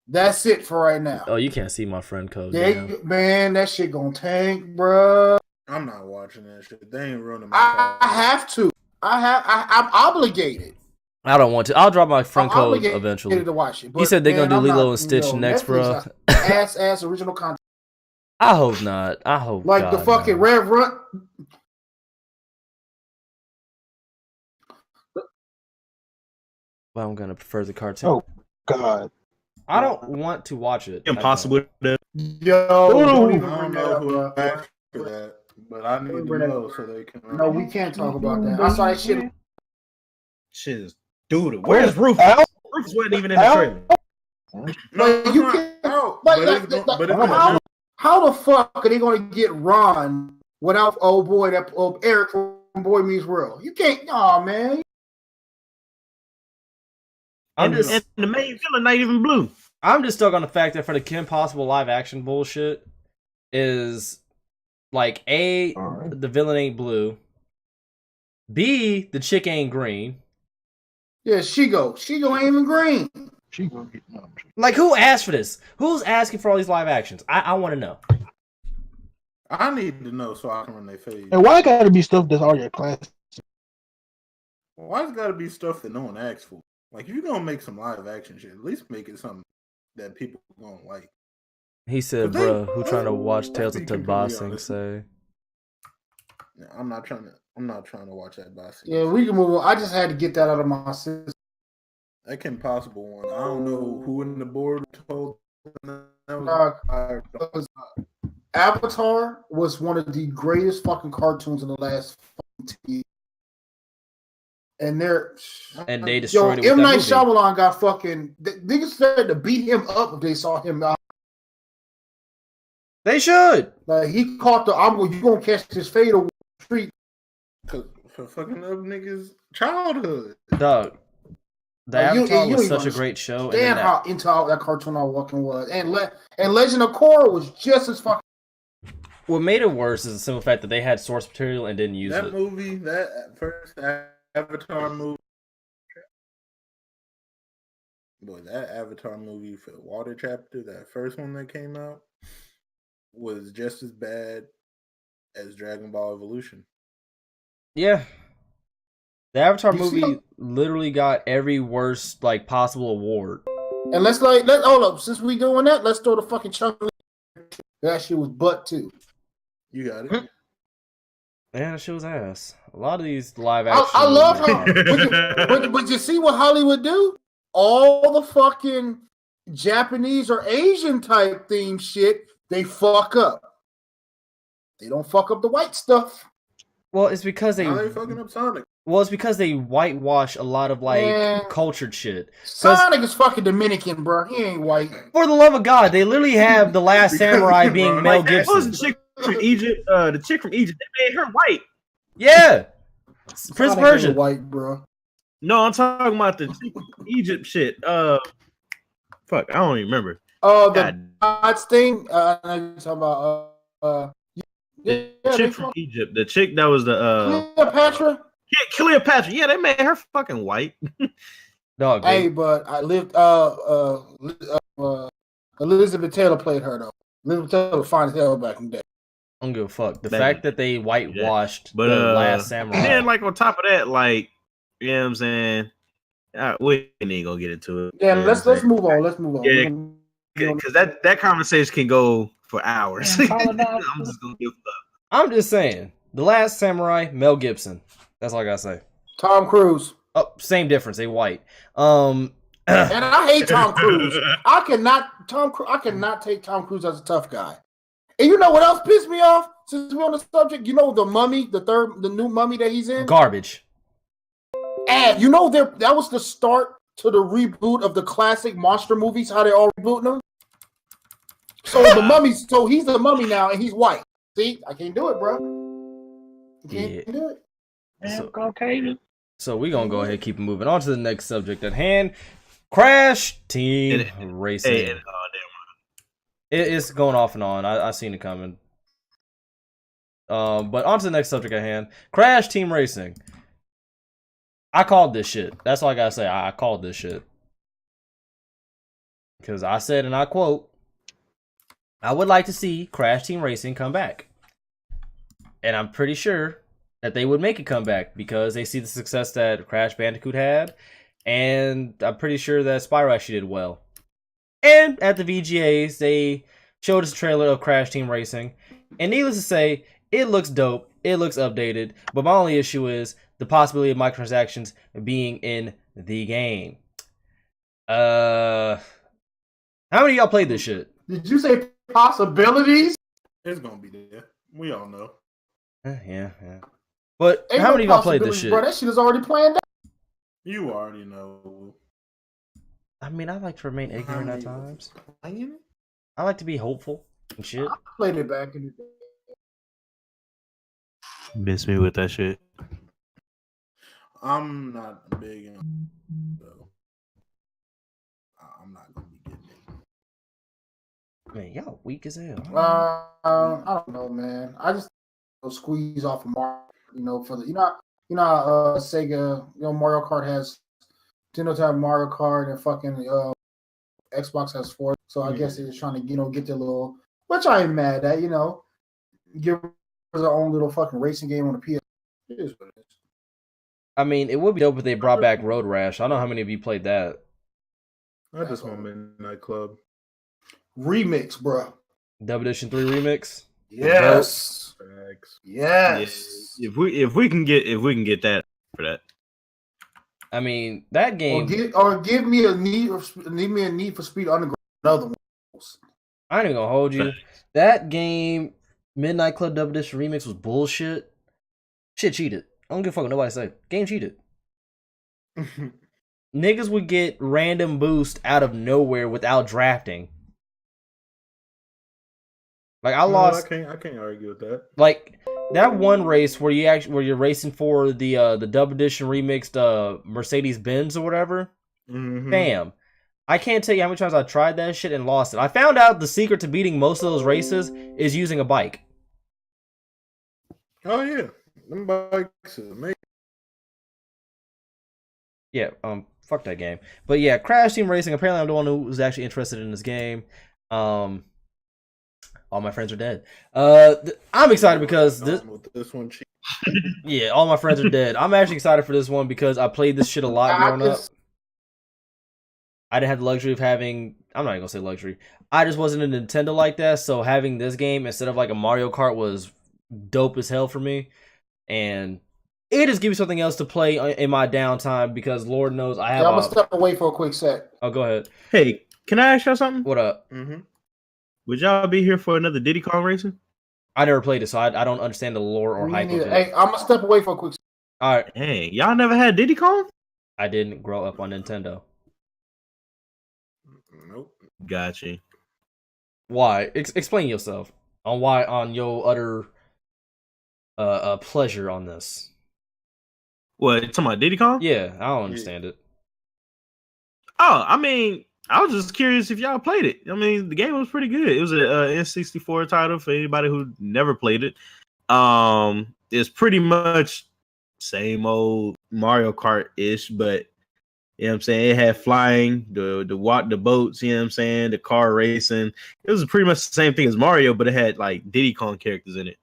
That's it for right now. Oh, you can't see my friend code. Man, that shit gonna tank, bro. I'm not watching that shit. They ain't ruining my I have to. I'm obligated. I don't want to. I'll drop my friend code eventually. To watch it, he said they're gonna do Lilo and Stitch next, bro. Ass original content. I hope not. I hope like God, the fucking Rev Run. Well, I'm gonna prefer the cartoon. Oh God. I don't want to watch it. Impossible. Yo, I don't know who asked for that, but I need to know so they can. No, we can't talk about that. I saw that shit. Shit is dude. Where's Rufus? Rufus wasn't even in the trailer. Like, you can't. How the fuck are they going to get Ron without Eric from Boy Meets World? You can't. Oh man. And the main villain not even blue. I'm just stuck on the fact that for the Kim Possible live action bullshit is like the villain ain't blue. B, the chick ain't green. Yeah, she ain't even green. She gonna get like who asked for this? Who's asking for all these live actions? I want to know. I need to know so I can run their face. And why gotta be stuff that's all your class? Why's gotta be stuff that no one asked for? Like, if you're gonna make some live action shit, at least make it something that people gonna like. He said, "Bro, who trying to watch Tales of Tabasing say?" I'm not trying to watch that. Yeah, we can move on. I just had to get that out of my system. That Kim Possible one. I don't know who in the board told them that was Avatar was one of the greatest fucking cartoons in the last 10 years. And they destroyed it with M. that Night movie. Shyamalan got fucking niggas said to beat him up if they saw him out. They should. Like he caught you gonna catch this fatal treat. For fucking up niggas' childhood. Dog. The Avatar was such a great show. And how into how that cartoon all fucking was. And Legend of Korra was just as fucking. What made it worse is the simple fact that they had source material and didn't use it. That movie, that first Avatar movie. Boy, that Avatar movie for the water chapter, that first one that came out, was just as bad as Dragon Ball Evolution. Yeah. The Avatar movie literally got every worst possible award. And let's hold up. Since we doing that, let's throw the fucking chunk. That shit was butt too. You got it. Yeah, that shit was ass. A lot of these live action. I love how. But you see what Hollywood do? All the fucking Japanese or Asian type theme shit, they fuck up. They don't fuck up the white stuff. Well, it's because How they fucking up Sonic? Well, it's because they whitewash a lot of cultured shit. Sonic is fucking Dominican, bro. He ain't white. For the love of God, they literally have the Last Samurai being Mel Gibson. What was the chick from Egypt? The chick from Egypt, they made her white. Yeah, Prince Persia. White, bro. No, I'm talking about the chick from Egypt shit. Fuck, I don't even remember. The gods thing. I'm talking about the chick from Egypt. The chick that was the Cleopatra. Yeah, Cleopatra. Yeah, they made her fucking white. Dog. Hey, but I lived. Elizabeth Taylor played her though. Elizabeth Taylor was fine as hell back in the day. I don't give a fuck. The fact that they whitewashed but, the Last Samurai. And then, on top of that, you know what I'm saying? We ain't gonna get into it. Yeah, let's move on. Let's move on. Yeah, because that conversation can go for hours. I'm just gonna give up. I'm just saying, the Last Samurai, Mel Gibson. That's all I gotta say. Tom Cruise. Oh, same difference. They white. And I hate Tom Cruise. I cannot take Tom Cruise as a tough guy. And you know what else pissed me off? Since we're on the subject, you know the Mummy, the new Mummy that he's in. Garbage. And you know that was the start to the reboot of the classic monster movies. How they all rebooting them. So he's the Mummy now, and he's white. See, I can't do it, bro. Can't do it. So we're gonna go ahead and keep moving on to the next subject at hand. Crash Team Racing. It's going off and on. I seen it coming. But on to the next subject at hand. Crash Team Racing. I called this shit. That's all I gotta say. I called this shit. Because I said, and I quote, I would like to see Crash Team Racing come back. And I'm pretty sure that they would make a comeback because they see the success that Crash Bandicoot had. And I'm pretty sure that Spyro actually did well. And at the VGAs, they showed us a trailer of Crash Team Racing. And needless to say, it looks dope. It looks updated. But my only issue is the possibility of microtransactions being in the game. How many of y'all played this shit? Did you say possibilities? It's gonna be there. We all know. Yeah. But how many of y'all played this shit? Bro, that shit is already planned out. You already know. I mean, I like to remain ignorant at times. Playing it? I like to be hopeful and shit. I played it back in the day. Miss me with that shit. I'm not big on so I'm not gonna be getting it. Man, y'all weak as hell. I don't know, man. I just squeeze off of Mario, for the Sega, Mario Kart has Nintendo have Mario Kart and fucking Xbox has Forza. So I guess they're just trying to, get their little, which I ain't mad at, give us our own little fucking racing game on the PS. It is what it is. I mean, it would be dope if they brought back Road Rash. I don't know how many of you played that. I just want Midnight Club remix, bro. Double Edition 3 remix. Yes. Facts. Yes. Yeah, if we can get that for that. I mean, that game. Or give me a Need for Speed Underground. Another one. I ain't even gonna hold you. That game, Midnight Club Double Edition Remix, was bullshit. Shit cheated. I don't give a fuck what nobody say. Game cheated. Niggas would get random boost out of nowhere without drafting. Like I lost. I can't argue with that. Like that one race where you're racing for the Double Edition remixed Mercedes Benz or whatever. Mm-hmm. Bam. I can't tell you how many times I tried that shit and lost it. I found out the secret to beating most of those races is using a bike. Oh yeah, them bikes are amazing. Yeah, fuck that game. But yeah, Crash Team Racing. Apparently, I'm the one who was actually interested in this game. All my friends are dead. I'm excited because this one. Yeah, all my friends are dead. I'm actually excited for this one because I played this shit a lot growing up. I didn't have the luxury of having. I'm not even gonna say luxury. I just wasn't a Nintendo like that, so having this game instead of like a Mario Kart was dope as hell for me, and it just gives me something else to play in my downtime because Lord knows I have. Yeah, I'm gonna step away for a quick sec. Oh, go ahead. Hey, can I ask y'all something? What up? Mm-hmm. Would y'all be here for another Diddy Kong Racing? I never played it, so I don't understand the lore or hype of it. Hey, I'm gonna step away for a quick sec. All right. Hey, y'all never had Diddy Kong? I didn't grow up on Nintendo. Nope. Gotcha. Why? Explain yourself on your utter pleasure on this. What, you talking about Diddy Kong? Yeah, I don't understand it. Oh, I mean, I was just curious if y'all played it. I mean, the game was pretty good. It was a N64 title for anybody who never played it. It's pretty much same old Mario Kart-ish, but you know what I'm saying? It had flying, the boats, you know what I'm saying? The car racing. It was pretty much the same thing as Mario, but it had like Diddy Kong characters in it.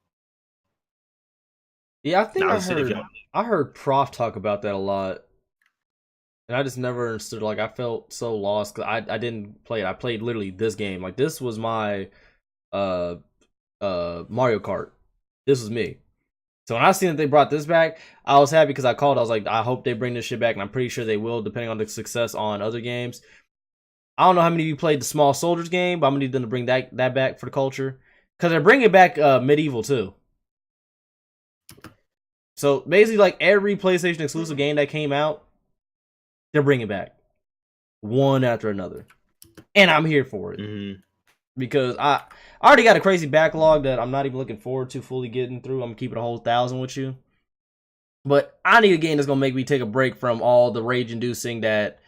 Yeah, I think I heard Prof talk about that a lot. And I just never understood. Like, I felt so lost because I didn't play it. I played literally this game. Like, this was my Mario Kart. This was me. So when I seen that they brought this back, I was happy because I called. I was like, I hope they bring this shit back, and I'm pretty sure they will, depending on the success on other games. I don't know how many of you played the Small Soldiers game, but I'm gonna need them to bring that back for the culture because they're bringing back Medieval too. So basically, like every PlayStation exclusive game that came out, they're bringing back one after another, and I'm here for it because I already got a crazy backlog that I'm not even looking forward to fully getting through. I'm keeping a whole 1,000 with you, but I need a game that's gonna make me take a break from all the rage-inducing that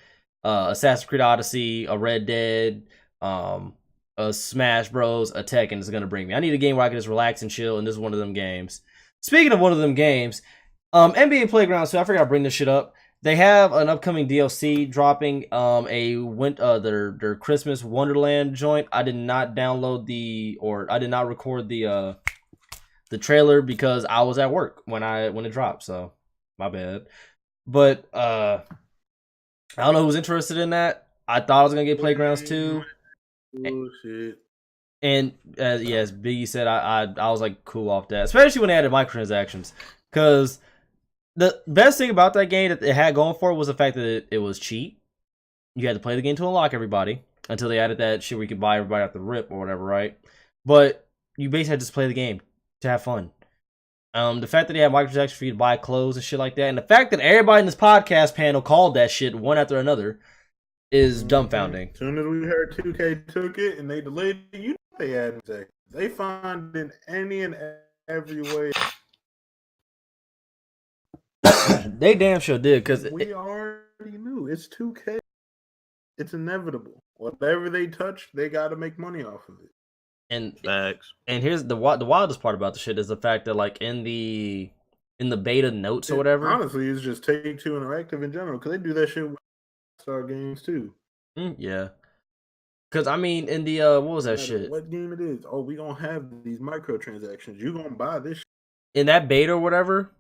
Assassin's Creed Odyssey, a Red Dead, a Smash Bros, a Tekken is gonna bring me. I need a game where I can just relax and chill, and this is one of them games. Speaking of one of them games, NBA Playground 2, I forgot to bring this shit up. They have an upcoming DLC dropping their Christmas Wonderland joint. I did not download I did not record the trailer because I was at work when it dropped, so my bad. But I don't know who's interested in that. I thought I was gonna get Playgrounds 2. Bullshit. And as Biggie said, I was like cool off that, especially when they added microtransactions. Because the best thing about that game that it had going for it was the fact that it was cheap. You had to play the game to unlock everybody until they added that shit where you could buy everybody off the rip or whatever, right? But you basically had to just play the game to have fun. The fact that they had microtransactions for you to buy clothes and shit like that, and the fact that everybody in this podcast panel called that shit one after another is dumbfounding. As soon as we heard 2K took it and they delayed it, you know they had it. They find in any and every way. They damn sure did, because we already knew it's 2K. It's inevitable. Whatever they touch, they got to make money off of it. And Facts. And here's the wildest part about the shit is the fact that like in the beta notes or whatever. Honestly, it's just Take-Two Interactive in general because they do that shit with Star games too. Yeah. Because I mean, in the what was that shit? What game it is? Oh, we gonna have these microtransactions. You gonna buy this shit. In that beta or whatever,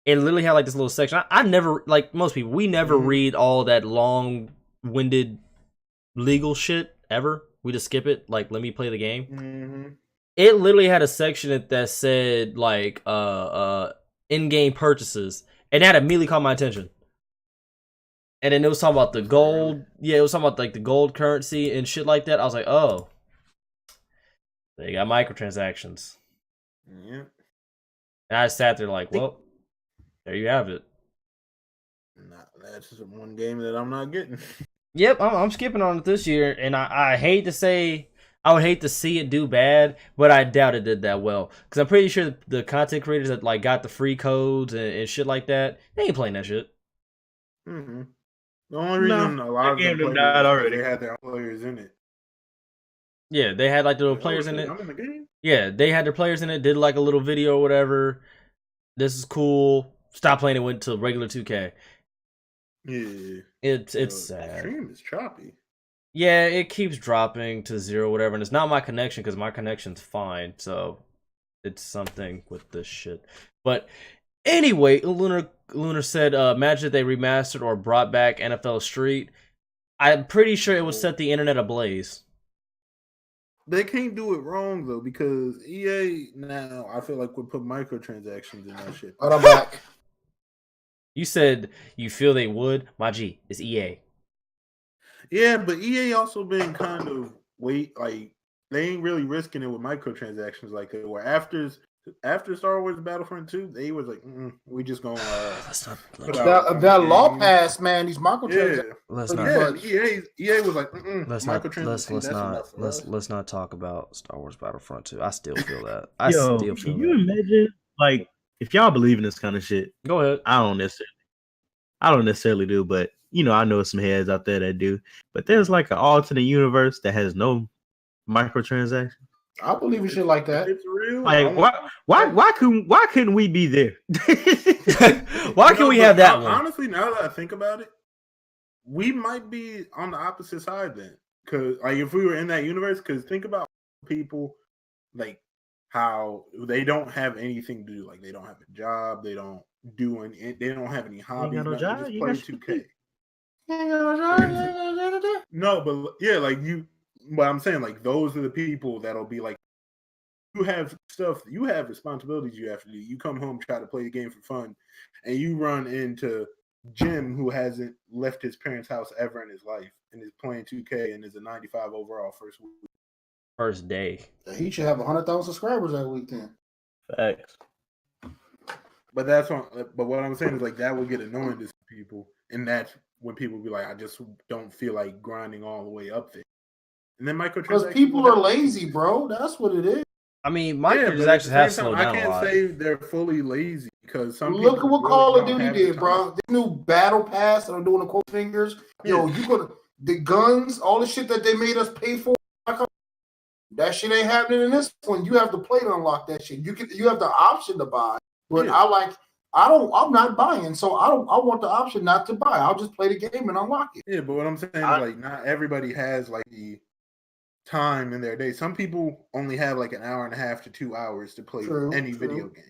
it literally had like this little section. I never, like most people, we never read all that long-winded legal shit ever. We just skip it. Like, let me play the game. It literally had a section that said like in-game purchases, and that immediately caught my attention. And then it was talking about the gold. Yeah, it was talking about like the gold currency and shit like that. I was like, oh, they got microtransactions. Yeah. And I sat there like, well, there you have it. Nah, that's just one game that I'm not getting. Yep, I'm skipping on it this year, and I hate to say, I would hate to see it do bad, but I doubt it did that well. Because I'm pretty sure the content creators that like got the free codes and shit like that, they ain't playing that shit. Mm-hmm. The only reason a lot of them played it already, they had their own players in it. Yeah, they had like the little players in it. I'm in the game. Yeah, they had their players in it, did like a little video or whatever. This is cool. Stop playing it, went to regular 2K. Yeah. It's The sad. stream is choppy. Yeah, it keeps dropping to 0, whatever, and it's not my connection because my connection's fine, so it's something with this shit. But anyway, Lunar said, imagine if they remastered or brought back NFL Street. I'm pretty sure it would set the internet ablaze. They can't do it wrong though, because EA now I feel like would put microtransactions in that shit. But I'm back. You said you feel they would. My G, it's EA. Yeah, but EA also been kind of like they ain't really risking it with microtransactions like they were after Star Wars Battlefront 2. They was like, we just gonna that law passed, man. These microtransactions. Yeah, Let's not. EA was like, let's not talk about Star Wars Battlefront 2. I still feel that. Can you imagine, like, if y'all believe in this kind of shit? Go ahead. I don't necessarily do, but you know, I know some heads out there that do. But there's like an alternate universe that has no microtransactions. I believe in shit like that. It's real. Like, why couldn't we be there? Why can we have that one? Honestly, now that I think about it, we might be on the opposite side then. Because like if we were in that universe, because think about people like how they don't have anything to do. Like they don't have a job, they don't have any hobbies. You ain't got no job. Just You play got 2K. No, but yeah, like but I'm saying like those are the people that'll be like, you have responsibilities you have to do. You come home, try to play the game for fun, and you run into Jim, who hasn't left his parents' house ever in his life and is playing 2K and is a 95 overall first day. He should have 100,000 subscribers that weekend. Facts. But what I'm saying is like that will get annoying to some people, and that's when people be like, I just don't feel like grinding all the way up there. And then microtransactions. Because people are lazy, bro. That's what it is. I mean, microtransactions have slowed down a lot. I can't say they're fully lazy because some look people at what really Call of don't Duty have did, the time. bro. The new battle pass that I'm doing the quote fingers. Yo, you gonna the guns, all the shit that they made us pay for. That shit ain't happening in this one. You have to play to unlock that shit. You have the option to buy, but I'm not buying, so I want the option not to buy. I'll just play the game and unlock it. Yeah, but what I'm saying is like not everybody has like the time in their day. Some people only have like an hour and a half to 2 hours to play any video game.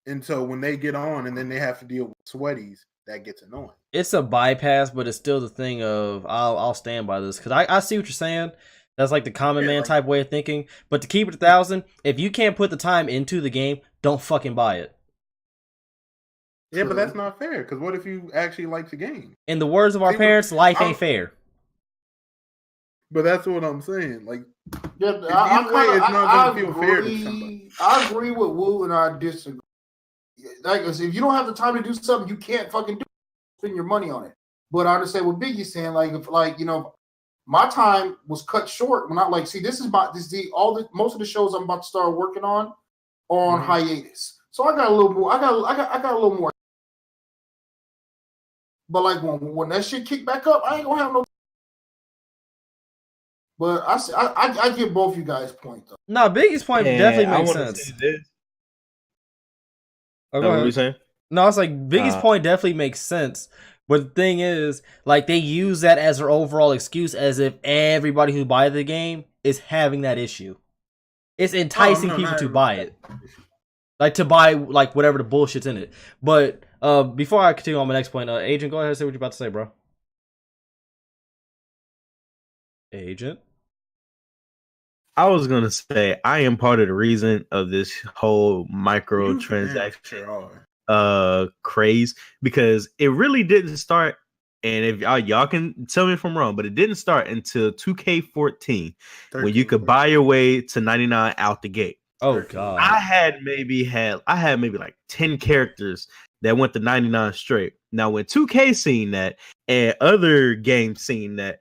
And so when they get on and then they have to deal with sweaties, that gets annoying. It's a bypass, but it's still the thing of I'll stand by this because I see what you're saying. That's like the common man type way of thinking. But to keep it 1,000, if you can't put the time into the game, don't fucking buy it. Yeah, but that's not fair. Because what if you actually like the game? In the words of our parents, life ain't fair. But that's what I'm saying. Like, yeah, I agree with Wu and I disagree. Like I said, if you don't have the time to do something, you can't fucking spend your money on it. But I understand what Biggie's saying. Like, if my time was cut short when I most of the shows I'm about to start working on hiatus. So I got a little more. I got a little more. But like when that shit kick back up, I ain't gonna have no. But I give both you guys point though. No, Biggie's point definitely makes sense. What are you saying? No, it's like Biggie's point definitely makes sense. But the thing is, like they use that as their overall excuse, as if everybody who buys the game is having that issue. It's enticing people to buy it, like to buy like whatever the bullshit's in it. But before I continue on my next point, Agent, go ahead and say what you're about to say, bro. Agent. I was gonna say I am part of the reason of this whole microtransaction craze, because it really didn't start And if y'all can tell me if I'm wrong, but it didn't start until 2K14 when you could buy your way to 99 out the gate. Oh god. I had maybe like 10 characters that went to 99 straight. Now when 2K seen that and other games seen that,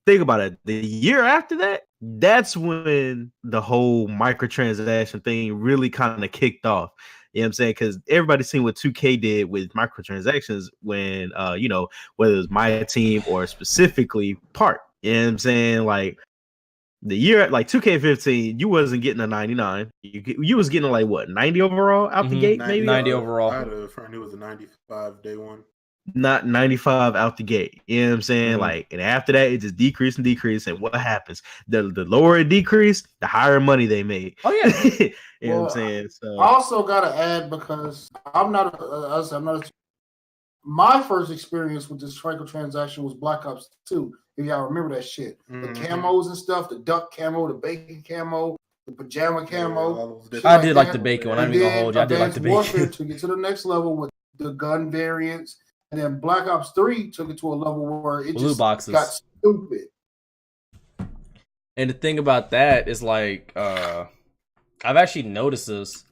think about it. The year after that, that's when the whole microtransaction thing really kind of kicked off. You know what I'm saying? Because everybody's seen what 2K did with microtransactions when, whether it was my team or specifically Park. You know what I'm saying? Like the year, like 2K15, you wasn't getting a 99. You was getting like what, 90 overall out the gate, maybe 90 overall. I had a friend who was a 95 day one. Not 95 out the gate. You know what I'm saying? Like, and after that, it just decreased and decreased. And what happens? The lower it decreased, the higher money they made. Oh yeah. You know what I'm saying? So I also gotta add, because I'm not my first experience with this microtransaction was Black Ops 2. If y'all remember that shit. The camos and stuff, the duck camo, the bacon camo, the pajama camo. I did like the bacon one. I'm even gonna hold you. I did like the bacon. To get to the next level with the gun variants. And then Black Ops 3 took it to a level where it Blue just boxes. got stupid. And the thing about that is, like, I've actually noticed this,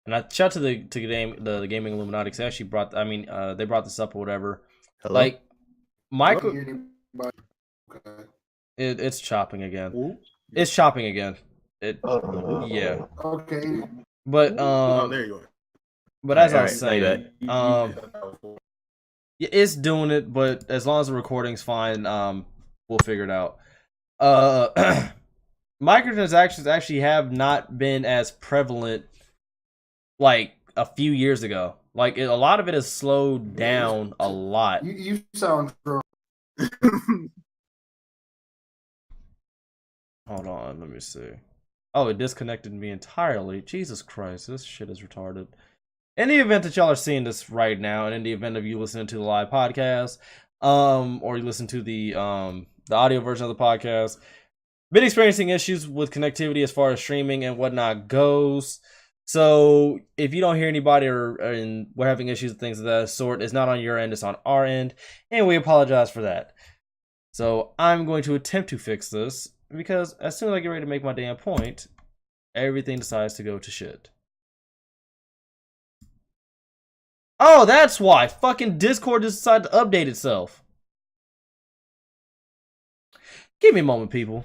and I shout to the gaming Illuminati, because they actually brought, they brought this up or whatever. Hello? Like, Okay. it's chopping again. Ooh. It's chopping again. Yeah. Okay. But there you are. But as I was All right, saying, yeah, it's doing it, but as long as the recording's fine, we'll figure it out. Microtransactions actually have not been as prevalent like a few years ago. Like, a lot of it has slowed down a lot. You sound drunk. Hold on, let me see. Oh, it disconnected me entirely. Jesus Christ, this shit is retarded. In the event that y'all are seeing this right now, and in the event of you listening to the live podcast, or you listen to the audio version of the podcast, been experiencing issues with connectivity as far as streaming and whatnot goes. So if you don't hear anybody and we're having issues with things of that sort, it's not on your end, it's on our end, and we apologize for that. So I'm going to attempt to fix this, because as soon as I get ready to make my damn point, everything decides to go to shit. Oh, that's why. Fucking Discord just decided to update itself. Give me a moment, people.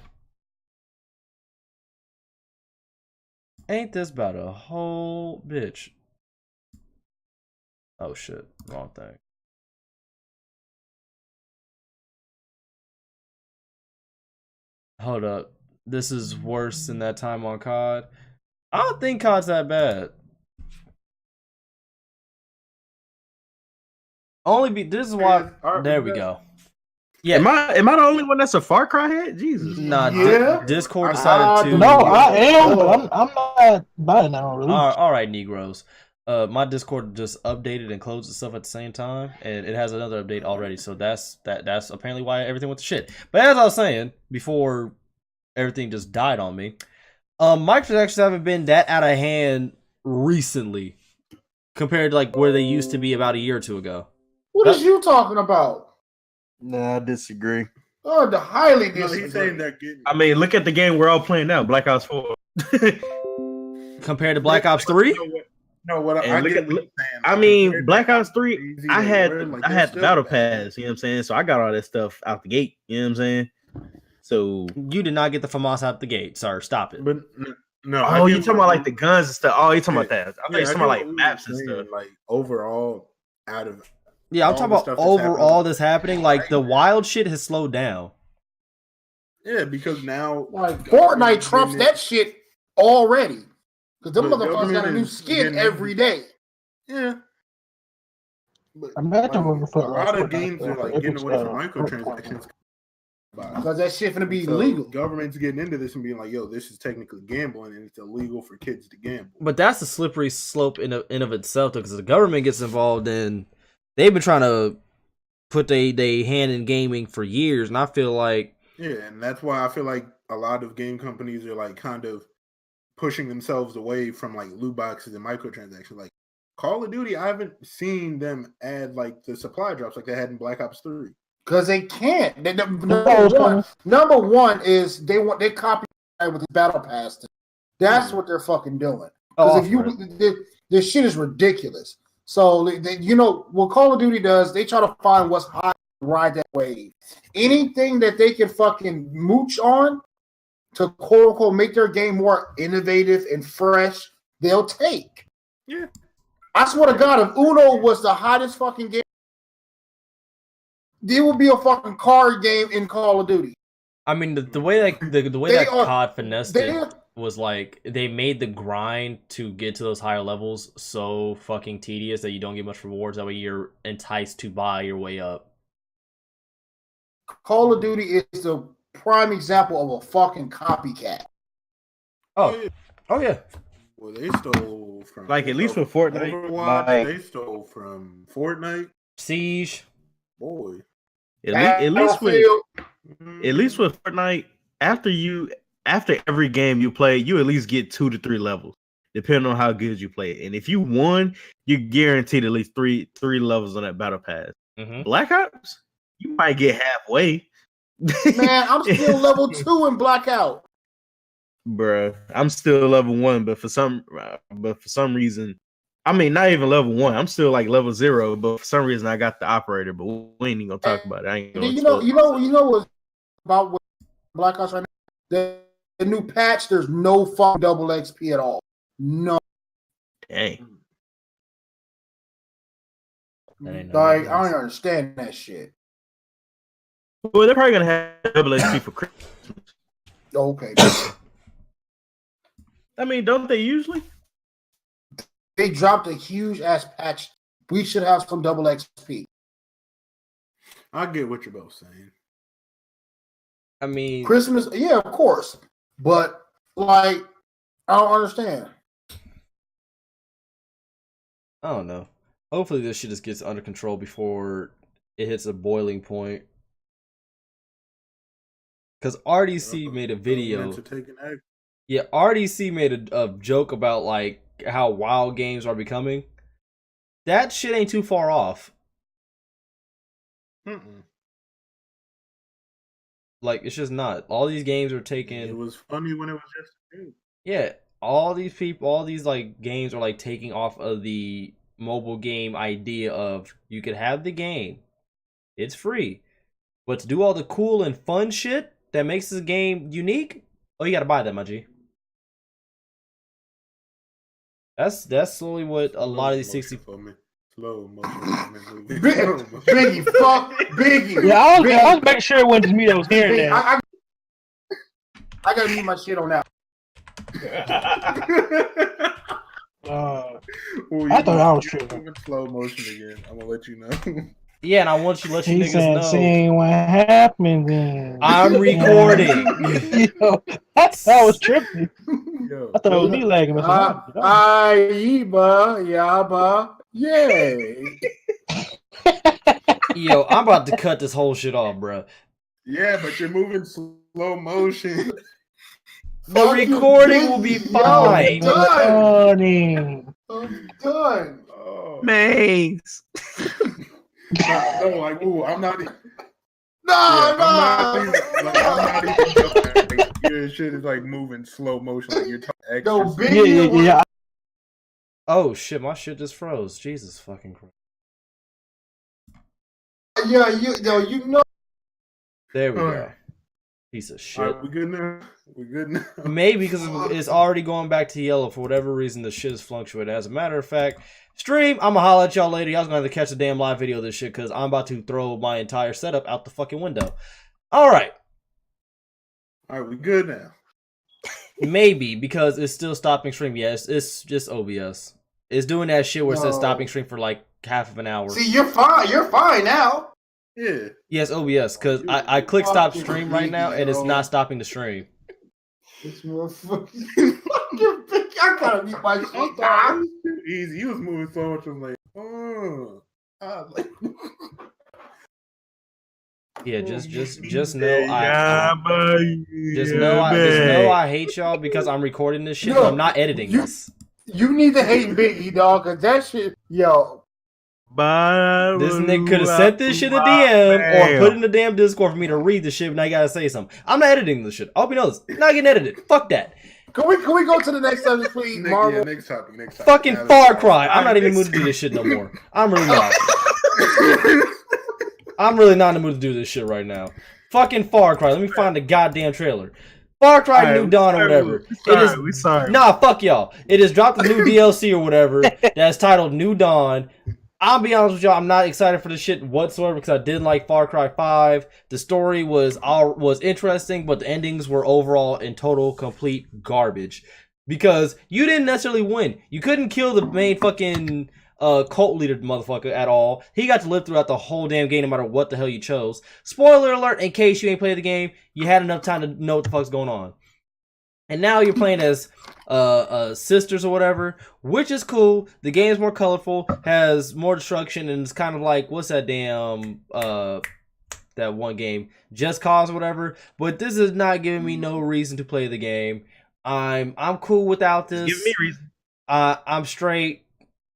Ain't this about a whole bitch? Oh shit, wrong thing. Hold up. This is worse than that time on COD. I don't think COD's that bad. This is why. There we go. Yeah. Am I the only one that's a Far Cry head? Jesus. Nah, Yeah. Discord decided to. No, I am, but I'm not buying that on release. All right, Negroes. My Discord just updated and closed itself at the same time, and it has another update already. So that's apparently why everything went to shit. But as I was saying before, everything just died on me. Microtransactions haven't been that out of hand recently, compared to like where they used to be about a year or two ago. What is you talking about? Nah, I disagree. Oh, the highly No, he's saying they're getting. I mean, look at the game we're all playing now, Black Ops 4. Compared to Black Ops 3? No, what I And get. look What you're saying. I mean, Black Ops 3, Easy I to had learn, like, I they're had the still battle bad. pass, you know what I'm saying? So I got all that stuff out the gate, you know what I'm saying? So You did not get the FAMAS out the gate, sir. Stop it. But no. oh, you talking about like the guns and stuff? Oh, you talking about that? I thought you I talking get about like what you're maps and saying, stuff. Like overall, out of Yeah, I'm all talking the about stuff that's overall happening. this happening. Like, the wild shit has slowed down. Yeah, because now Like Fortnite trumps that shit already. Because them But motherfuckers got a new government is skin getting every day. Yeah. But Imagine like, what the a lot of Fortnite games are like getting away from microtransactions. Because that shit finna be So legal. government's getting into this and being like, "Yo, this is technically gambling, and it's illegal for kids to gamble." But that's a slippery slope in of itself, because the government gets involved in. They've been trying to put they hand in gaming for years, and I feel like Yeah, and that's why I feel like a lot of game companies are like kind of pushing themselves away from like loot boxes and microtransactions. Like Call of Duty, I haven't seen them add like the supply drops like they had in Black Ops 3. Because they can't. Number one is they copy with the battle pass. That's what they're fucking doing. Because this shit is ridiculous. So what Call of Duty does, they try to find what's high and ride that wave. Anything that they can fucking mooch on to quote unquote make their game more innovative and fresh, they'll take. Yeah. I swear to God, if Uno was the hottest fucking game, there would be a fucking card game in Call of Duty. I mean, the way that COD finessed it was like they made the grind to get to those higher levels so fucking tedious that you don't get much rewards. That way you're enticed to buy your way up. Call of Duty is the prime example of a fucking copycat. Oh yeah. Well, they stole from like at least with Fortnite. Overwatch, they stole from Fortnite. Siege. Boy. At least with Fortnite, after every game you play, you at least get 2 to 3 levels, depending on how good you play it. And if you won, you're guaranteed at least three levels on that battle pass. Mm-hmm. Black Ops, you might get halfway. Man, I'm still level 2 in Blackout. Bruh, I'm still level 1, but for some reason, I mean, not even level 1. I'm still like level 0, but for some reason, I got the operator. But we ain't even gonna talk about it. I ain't gonna you know what's about with Black Ops right now? The new patch, there's no fucking double XP at all. No. Dang. Like, I don't understand that shit. Well, they're probably gonna have double XP for Christmas. Okay. I mean, don't they usually? They dropped a huge ass patch. We should have some double XP. I get what you're both saying. I mean, Christmas, yeah, of course. But, like, I don't understand. I don't know. Hopefully this shit just gets under control before it hits a boiling point. Because RDC made a video. Yeah, RDC made a joke about, like, how wild games are becoming. That shit ain't too far off. Like, it's just not. All these games are taking. It was funny when it was just a game. Yeah, all these like games are like taking off of the mobile game idea of you could have the game, it's free, but to do all the cool and fun shit that makes this game unique, oh, you gotta buy that, my G. That's slowly what a lot of these 60. Slow motion. Biggie, fuck Biggie. Yeah, I was making sure it wasn't just me that was hearing that. I gotta mute my shit on that. I thought I was tripping. Slow motion again. I'm gonna let you know. Yeah, and I want you to let you niggas know. Saying what happened then. I'm recording. Yo, that was trippy. Yo. I thought it was me lagging. Aayiiii, yaba, yay. Yo, I'm about to cut this whole shit off, bro. Yeah, but you're moving slow motion. The recording will be fine. I'm done. Oh. Maze. No, like, ooh, I'm not even. I'm not even. Like, your shit is like moving slow motion. Like you're talking extra. Yeah. Oh shit, my shit just froze. Jesus fucking Christ. Yeah, you know. There we go. Piece of shit. Right, we good now? We good now? Maybe because it's already going back to yellow for whatever reason. The shit is fluctuating. As a matter of fact, stream, I'm gonna holler at y'all later. Y'all's gonna have to catch a damn live video of this shit because I'm about to throw my entire setup out the fucking window. All right, we good now? Maybe because it's still stopping stream. Yes, it's just OBS. It's doing that shit where it says stopping stream for like half of an hour. See, you're fine. You're fine now. Yeah. Yes, OBS, because I click stop stream right now and it's not stopping the stream. This motherfucker. I gotta be my shit down. Easy. You was moving so much. I'm like, oh. Yeah, just know I hate y'all because I'm recording this shit. I'm not editing this. You need to hate Biggie, dog, because that shit, yo. This nigga could have sent this shit a DM or put it in the damn Discord for me to read the shit. Now you gotta say something. I'm not editing this shit. I hope you know this. Not getting edited. Fuck that. Can we go to the next subject, please, Marvel? Yeah, next topic. Fucking Far Cry. I'm not even in the mood to do this shit no more. I'm really not. I'm really not in the mood to do this shit right now. Fucking Far Cry. Let me find the goddamn trailer. Far Cry New Dawn or whatever. We sorry. Nah, fuck y'all. It has dropped a new DLC or whatever that's titled New Dawn. I'll be honest with y'all, I'm not excited for this shit whatsoever because I didn't like Far Cry 5. The story was interesting, but the endings were overall in total complete garbage. Because you didn't necessarily win. You couldn't kill the main fucking cult leader motherfucker at all. He got to live throughout the whole damn game no matter what the hell you chose. Spoiler alert, in case you ain't played the game, you had enough time to know what the fuck's going on. And now you're playing as sisters or whatever, which is cool. The game's more colorful, has more destruction, and it's kind of like, what's that damn that one game, Just Cause or whatever. But this is not giving me no reason to play the game. I'm cool without this. Give me a reason. I'm straight,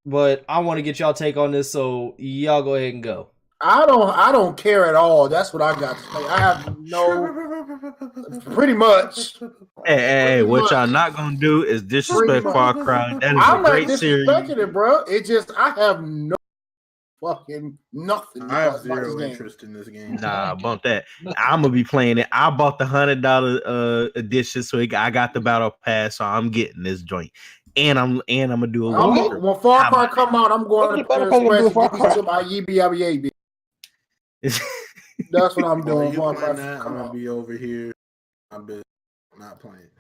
but I want to get y'all take on this, so y'all go ahead and go. I don't care at all. That's what I got to say. I have pretty much. Hey, what y'all not gonna do is disrespect Far Cry. That is I'm a great not series. disrespecting it, bro. It just I have no fucking nothing. I have zero interest in this game. Nah, bump that. I'm gonna be playing it. I bought the $100 edition, so I got the battle pass, so I'm getting this joint. And I'm gonna do a walkthrough. When Far Cry come out, I'm going to Paris Express and get some Aayiiii. That's what I'm doing. I'm gonna be over here. I'm not playing.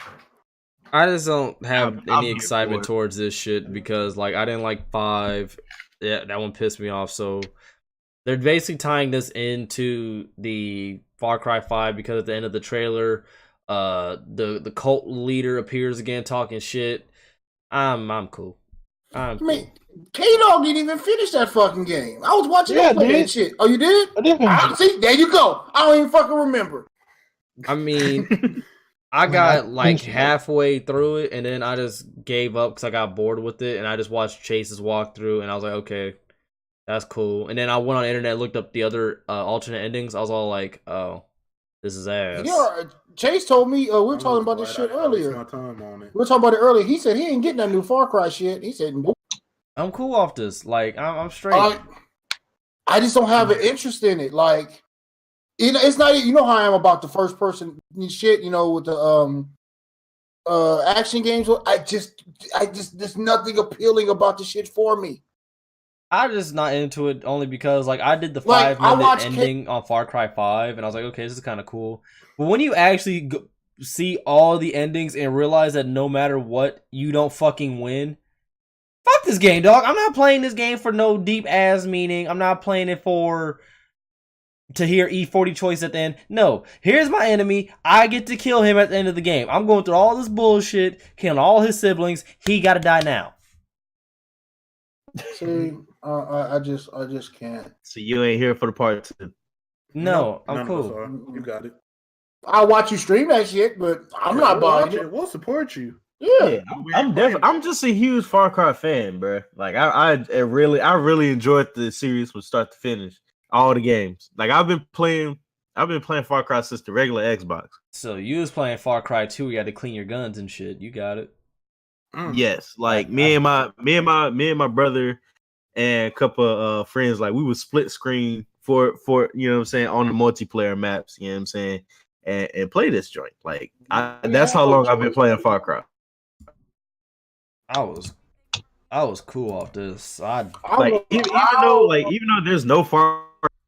I just don't have any excitement towards this shit because, like, I didn't like 5. Yeah, that one pissed me off. So they're basically tying this into the Far Cry 5 because at the end of the trailer, the cult leader appears again talking shit. I'm cool. K-Dog didn't even finish that fucking game. I was watching him play that shit. Oh, you did? I did. See, there you go. I don't even fucking remember. I mean, I got like halfway through it, and then I just gave up because I got bored with it, and I just watched Chase's walkthrough, and I was like, okay, that's cool. And then I went on the internet, looked up the other alternate endings. I was all like, oh, this is ass. Yeah, Chase told me we were talking about this shit earlier. We were talking about it earlier. He said he ain't getting that new Far Cry shit. He said, nope. I'm cool off this. Like, I'm straight. I just don't have an interest in it. Like, it's not. You know how I am about the first person shit. You know, with the action games. I just, there's nothing appealing about the shit for me. I'm just not into it only because, like, I did the 5-minute ending on Far Cry 5, and I was like, okay, this is kind of cool. But when you actually see all the endings and realize that no matter what, you don't fucking win. Fuck this game, dog. I'm not playing this game for no deep ass meaning. I'm not playing it to hear E40 choice at the end. No, here's my enemy. I get to kill him at the end of the game. I'm going through all this bullshit, killing all his siblings. He got to die now. See, I just can't. So you ain't here for the part 2? No, I'm cool. You got it. I'll watch you stream that shit, but I'm not buying it. We'll support you. Yeah, I'm just a huge Far Cry fan, bro. Like I really enjoyed the series from start to finish. All the games. Like I've been playing Far Cry since the regular Xbox. So you was playing Far Cry 2, you had to clean your guns and shit. You got it. Yes, like me and my brother and a couple of friends, like we would split screen for you know what I'm saying, on the multiplayer maps, you know what I'm saying, and play this joint. Like that's how long I've been playing Far Cry. I was cool off this. Even though there's no Far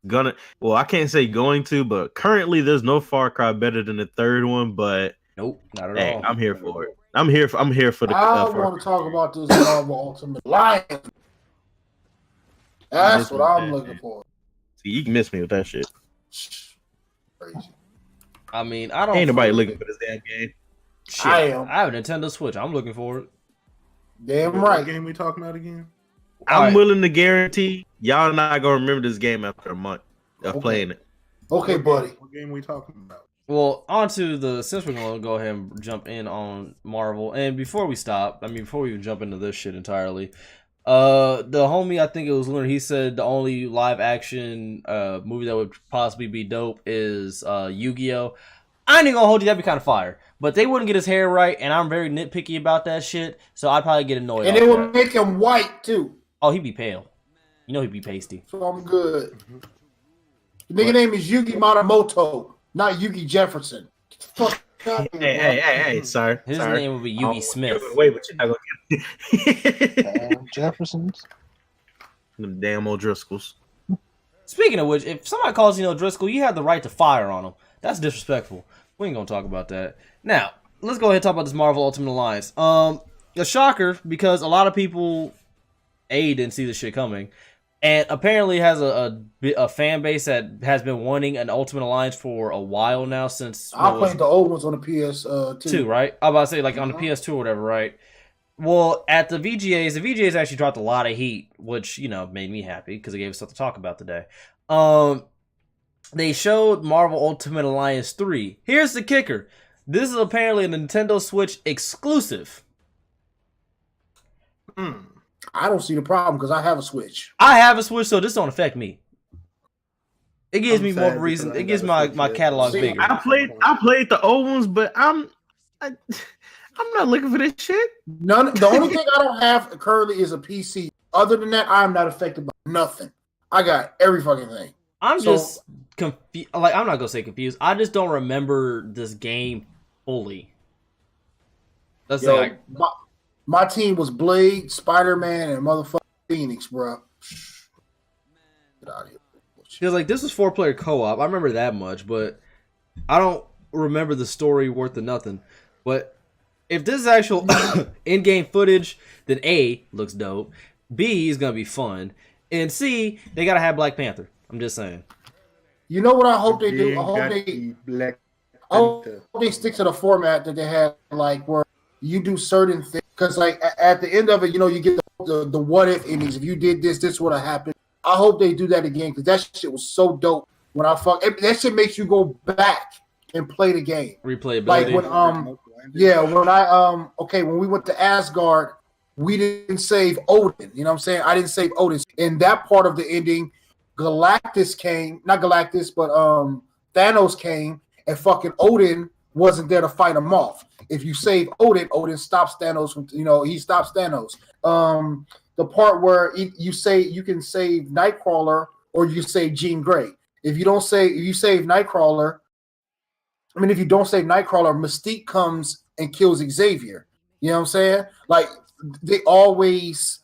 I can't say going to, but currently there's no Far Cry better than the third one. But nope, not at all. I'm here for it. I'm here for the. I want to talk about this Marvel Ultimate Alliance. That's what I'm looking for. See, you can miss me with that shit. Crazy. I mean, I don't. Ain't nobody looking for this damn game. Shit, I am. I have a Nintendo Switch. I'm looking for it. Damn right. What game we talking about again? I'm willing to guarantee y'all not gonna remember this game after a month of playing it. Okay, buddy. What game we talking about? Well, since we're gonna go ahead and jump in on Marvel, and before we even jump into this shit entirely, The homie, I think it was Lunar, he said the only live action movie that would possibly be dope is Yu-Gi-Oh! I ain't even gonna hold you, that'd be kind of fire. But they wouldn't get his hair right, and I'm very nitpicky about that shit, so I'd probably get annoyed. And they would make him white too. Oh, he'd be pale. You know he'd be pasty. So I'm good. The nigga name is Yugi Matsumoto, not Yugi Jefferson. Fuck. Hey, sir. His name would be Yugi Smith. Wait, but you're not gonna get Jeffersons. them damn O'Driscolls. Speaking of which, if somebody calls you Driscoll, you have the right to fire on them. That's disrespectful. We ain't gonna talk about that. Now, let's go ahead and talk about this Marvel Ultimate Alliance. A shocker because a lot of people didn't see this shit coming, and apparently has a fan base that has been wanting an Ultimate Alliance for a while now. Since I played the old ones on the PS2, right? I was about to say like on the PS2 or whatever, right? Well, at the VGAs actually dropped a lot of heat, which made me happy because it gave us stuff to talk about today. They showed Marvel Ultimate Alliance 3. Here's the kicker: this is apparently a Nintendo Switch exclusive. I don't see the problem because I have a Switch. I have a Switch, so this don't affect me. It gives me more reason. It gives my catalog bigger. I played the old ones, but I'm not looking for this shit. The only thing I don't have currently is a PC. Other than that, I'm not affected by nothing. I got every fucking thing. I'm just confused. Like, I'm not gonna say confused. I just don't remember this game fully. That's like my team was Blade, Spider-Man, and motherfucking Phoenix, bro. Get out of here. Because like this was 4-player co-op. I remember that much, but I don't remember the story worth of nothing. But if this is actual in-game footage, then A, looks dope. B, is gonna be fun, and C, they gotta have Black Panther. I'm just saying. You know what I hope they do? I hope they stick to the format that they had, like where you do certain things. Because like at the end of it, you get the what if endings. If you did this would have happened. I hope they do that again because that shit was so dope. When that shit makes you go back and play the game. Replayability. Like when we went to Asgard, we didn't save Odin. You know what I'm saying? I didn't save Odin. In that part of the ending, Galactus came, not Galactus, but Thanos came, and fucking Odin wasn't there to fight him off. If you save Odin, Odin stops Thanos from, he stops Thanos. The part where you can save Nightcrawler or you save Jean Grey. If you don't save Nightcrawler, if you don't save Nightcrawler, Mystique comes and kills Xavier. You know what I'm saying? Like they always,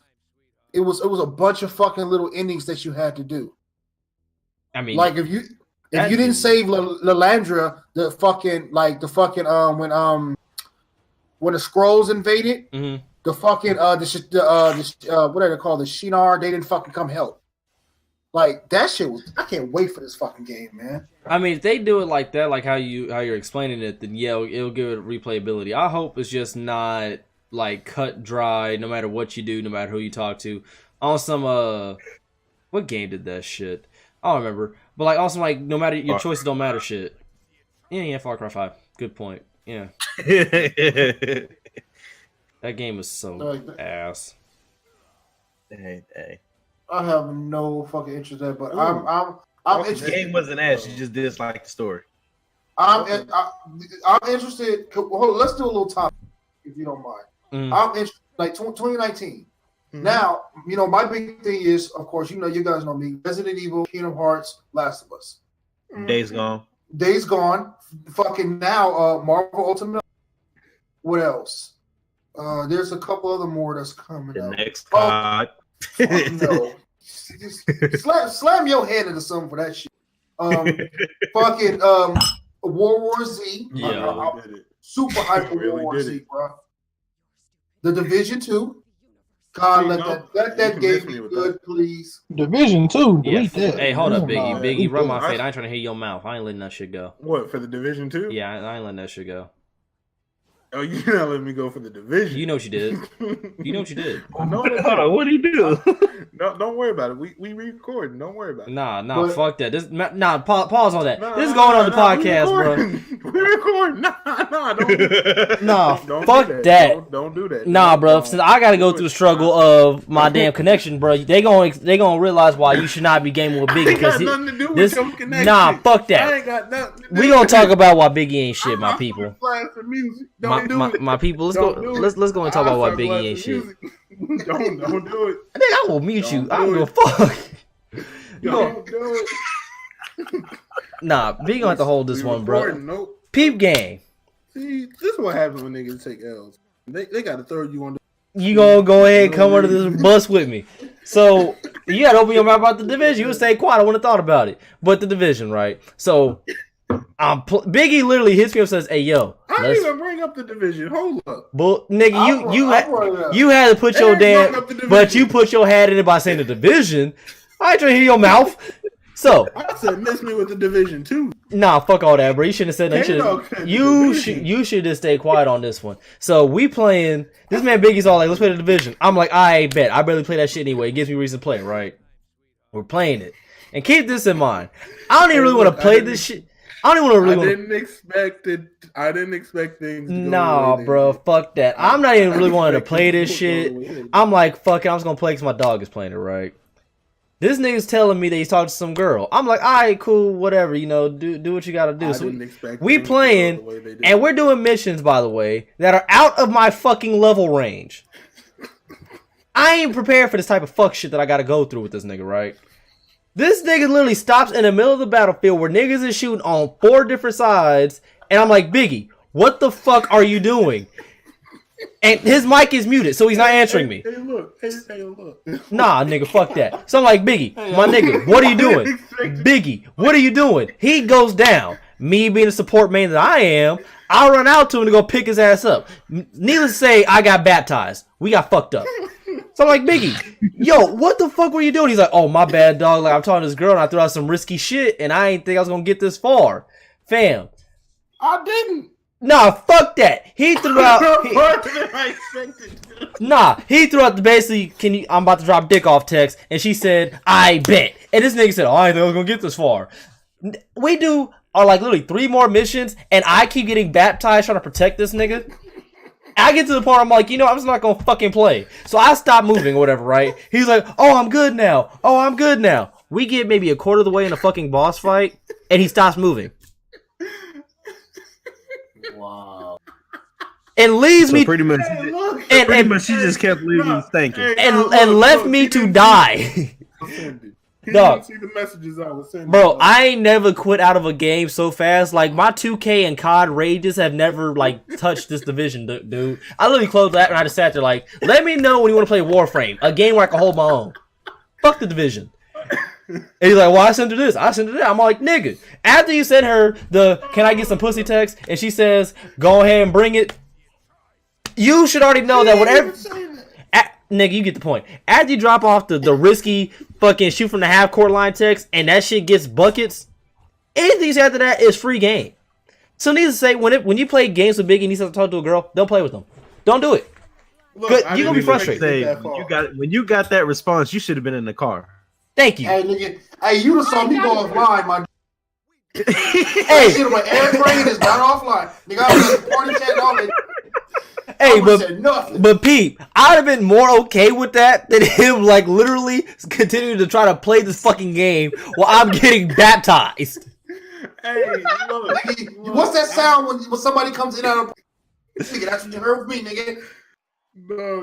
it was a bunch of fucking little endings that you had to do. Like if you didn't save Lilandra, when the Skrulls invaded, the fucking what are they called? The Shi'ar, they didn't fucking come help. Like that shit was. I can't wait for this fucking game, man. If they do it like that, like how you're explaining it, then yeah, it'll give it replayability. I hope it's just not like cut dry. No matter what you do, no matter who you talk to, on some what game did that shit? I don't remember. But like also like no matter your choices don't matter shit. Yeah, Far Cry 5. Good point. Yeah. That game is so ass. Hey. I have no fucking interest in that, but I'm interested. The game wasn't ass. You just disliked the story. I'm interested. Let's do a little topic if you don't mind. I'm interested. Like 2019. Now, my big thing is, of course, you guys know me. Resident Evil, Kingdom Hearts, Last of Us. Days Gone. Fucking now, Marvel Ultimate. What else? There's a couple other more that's coming out. Next COD. No. Slam your head into something for that shit. Fucking World War Z. Yeah. Super hyper World War Z, bro. The Division 2. God, let that game be good, please. Division 2. Yeah. That. Hey, hold up, Biggie. Biggie, run my fade. I ain't trying to hear your mouth. I ain't letting that shit go. What, for the Division 2? Yeah, I ain't letting that shit go. Oh, you're not letting me go for the Division. You know what you did. You know what you did. Hold on, what did he do? No, don't worry about it. We recording. Don't worry about it. Nah, fuck that. Pause on that. This is going on the podcast, bro. We recording. Fuck that. Don't do that. Nah, bro. Since I gotta go through the struggle of my damn connection, bro, they gonna realize why you should not be gaming with Biggie. Because fuck that. I ain't got nothing to do We gonna talk about why Biggie ain't shit, my people. My people, let's go and talk about why Biggie ain't shit. Don't do it. I think I will mute you. I don't give a fuck. Don't do it. Nah, Biggie gonna have to hold this one, bro. Nope. Peep game. See, this is what happens when niggas take L's. They gotta throw you on the. You gonna go ahead and come under this bus with me. So you gotta open your mouth about the division. You would stay quiet. I wouldn't have thought about it. But the division, right? So Biggie literally hits me up and says, "Hey, yo, I didn't even bring up the division. Hold up, but nigga, you had to put your but you put your hat in it by saying the division. I ain't trying to hear your mouth. So I said, miss me with the division too. Nah, fuck all that, bro. You shouldn't have said that. You should just stay quiet on this one. So we playing. This man Biggie's all like, let's play the division. I'm like, I bet. I barely play that shit anyway. It gives me reason to play, right? We're playing it, and keep this in mind. I don't even really want to play this shit. I don't even really want. I didn't expect things. Nah, bro, fuck that. I'm not even really wanting to play this shit. I'm like, fuck it. I'm just gonna play because my dog is playing it, right? This nigga's telling me that he's talking to some girl. I'm like, all right, cool, whatever. You know, do what you gotta do. So we playing, and we're doing missions, by the way, that are out of my fucking level range. I ain't prepared for this type of fuck shit that I gotta go through with this nigga, right? This nigga literally stops in the middle of the battlefield where niggas is shooting on 4 different sides, and I'm like, Biggie, what the fuck are you doing? And his mic is muted, so he's not answering me. Hey, look. Nah, nigga, fuck that. So I'm like, Biggie, my nigga, what are you doing? Biggie, what are you doing? He goes down. Me being the support man that I am, I run out to him to go pick his ass up. Needless to say, I got baptized. We got fucked up. So I'm like, Biggie, yo, what the fuck were you doing? He's like, oh, my bad, dog. Like, I'm talking to this girl and I threw out some risky shit and I ain't think I was gonna get this far. Fam. I didn't. Nah, fuck that. He threw out. He threw out the basically, I'm about to drop dick off text, and she said, I bet. And this nigga said, oh, I didn't think I was gonna get this far. We do like literally 3 more missions, and I keep getting baptized trying to protect this nigga. I get to the point where I'm like, you know, I'm just not gonna fucking play. So I stop moving or whatever, right? He's like, oh, I'm good now. Oh, I'm good now. We get maybe a quarter of the way in a fucking boss fight, and he stops moving. Wow. And leaves me pretty much. Pretty much, she just kept leaving me thinking, and left me to die. Dog, see the messages I was sending. Bro, I ain't never quit out of a game so fast. Like my 2K and COD rages have never like touched this division, dude. I literally closed that and I just sat there like, let me know when you want to play Warframe, a game where I can hold my own. Fuck the division. And he's like, well, I sent her this. I sent her that. I'm like, nigga. After you sent her the can I get some pussy text, and she says, go ahead and bring it, you should already know that whatever. Nigga, you get the point. After you drop off the risky fucking shoot from the half court line text, and that shit gets buckets, anything after that is free game. So needless to say, when you play games with Biggie and he says to talk to a girl, don't play with them. Don't do it. Look, you're gonna be frustrated. When you got that response, you should have been in the car. Thank you. Hey, nigga. Hey, you saw me go offline, my. Hey, shit, my airplane is not offline. Nigga, I was in party chat all day. Hey, but Pete, I'd have been more okay with that than him like literally continuing to try to play this fucking game while I'm getting baptized. Hey, look. What's that sound when somebody comes in out of? Nigga, that's what you heard with me, nigga.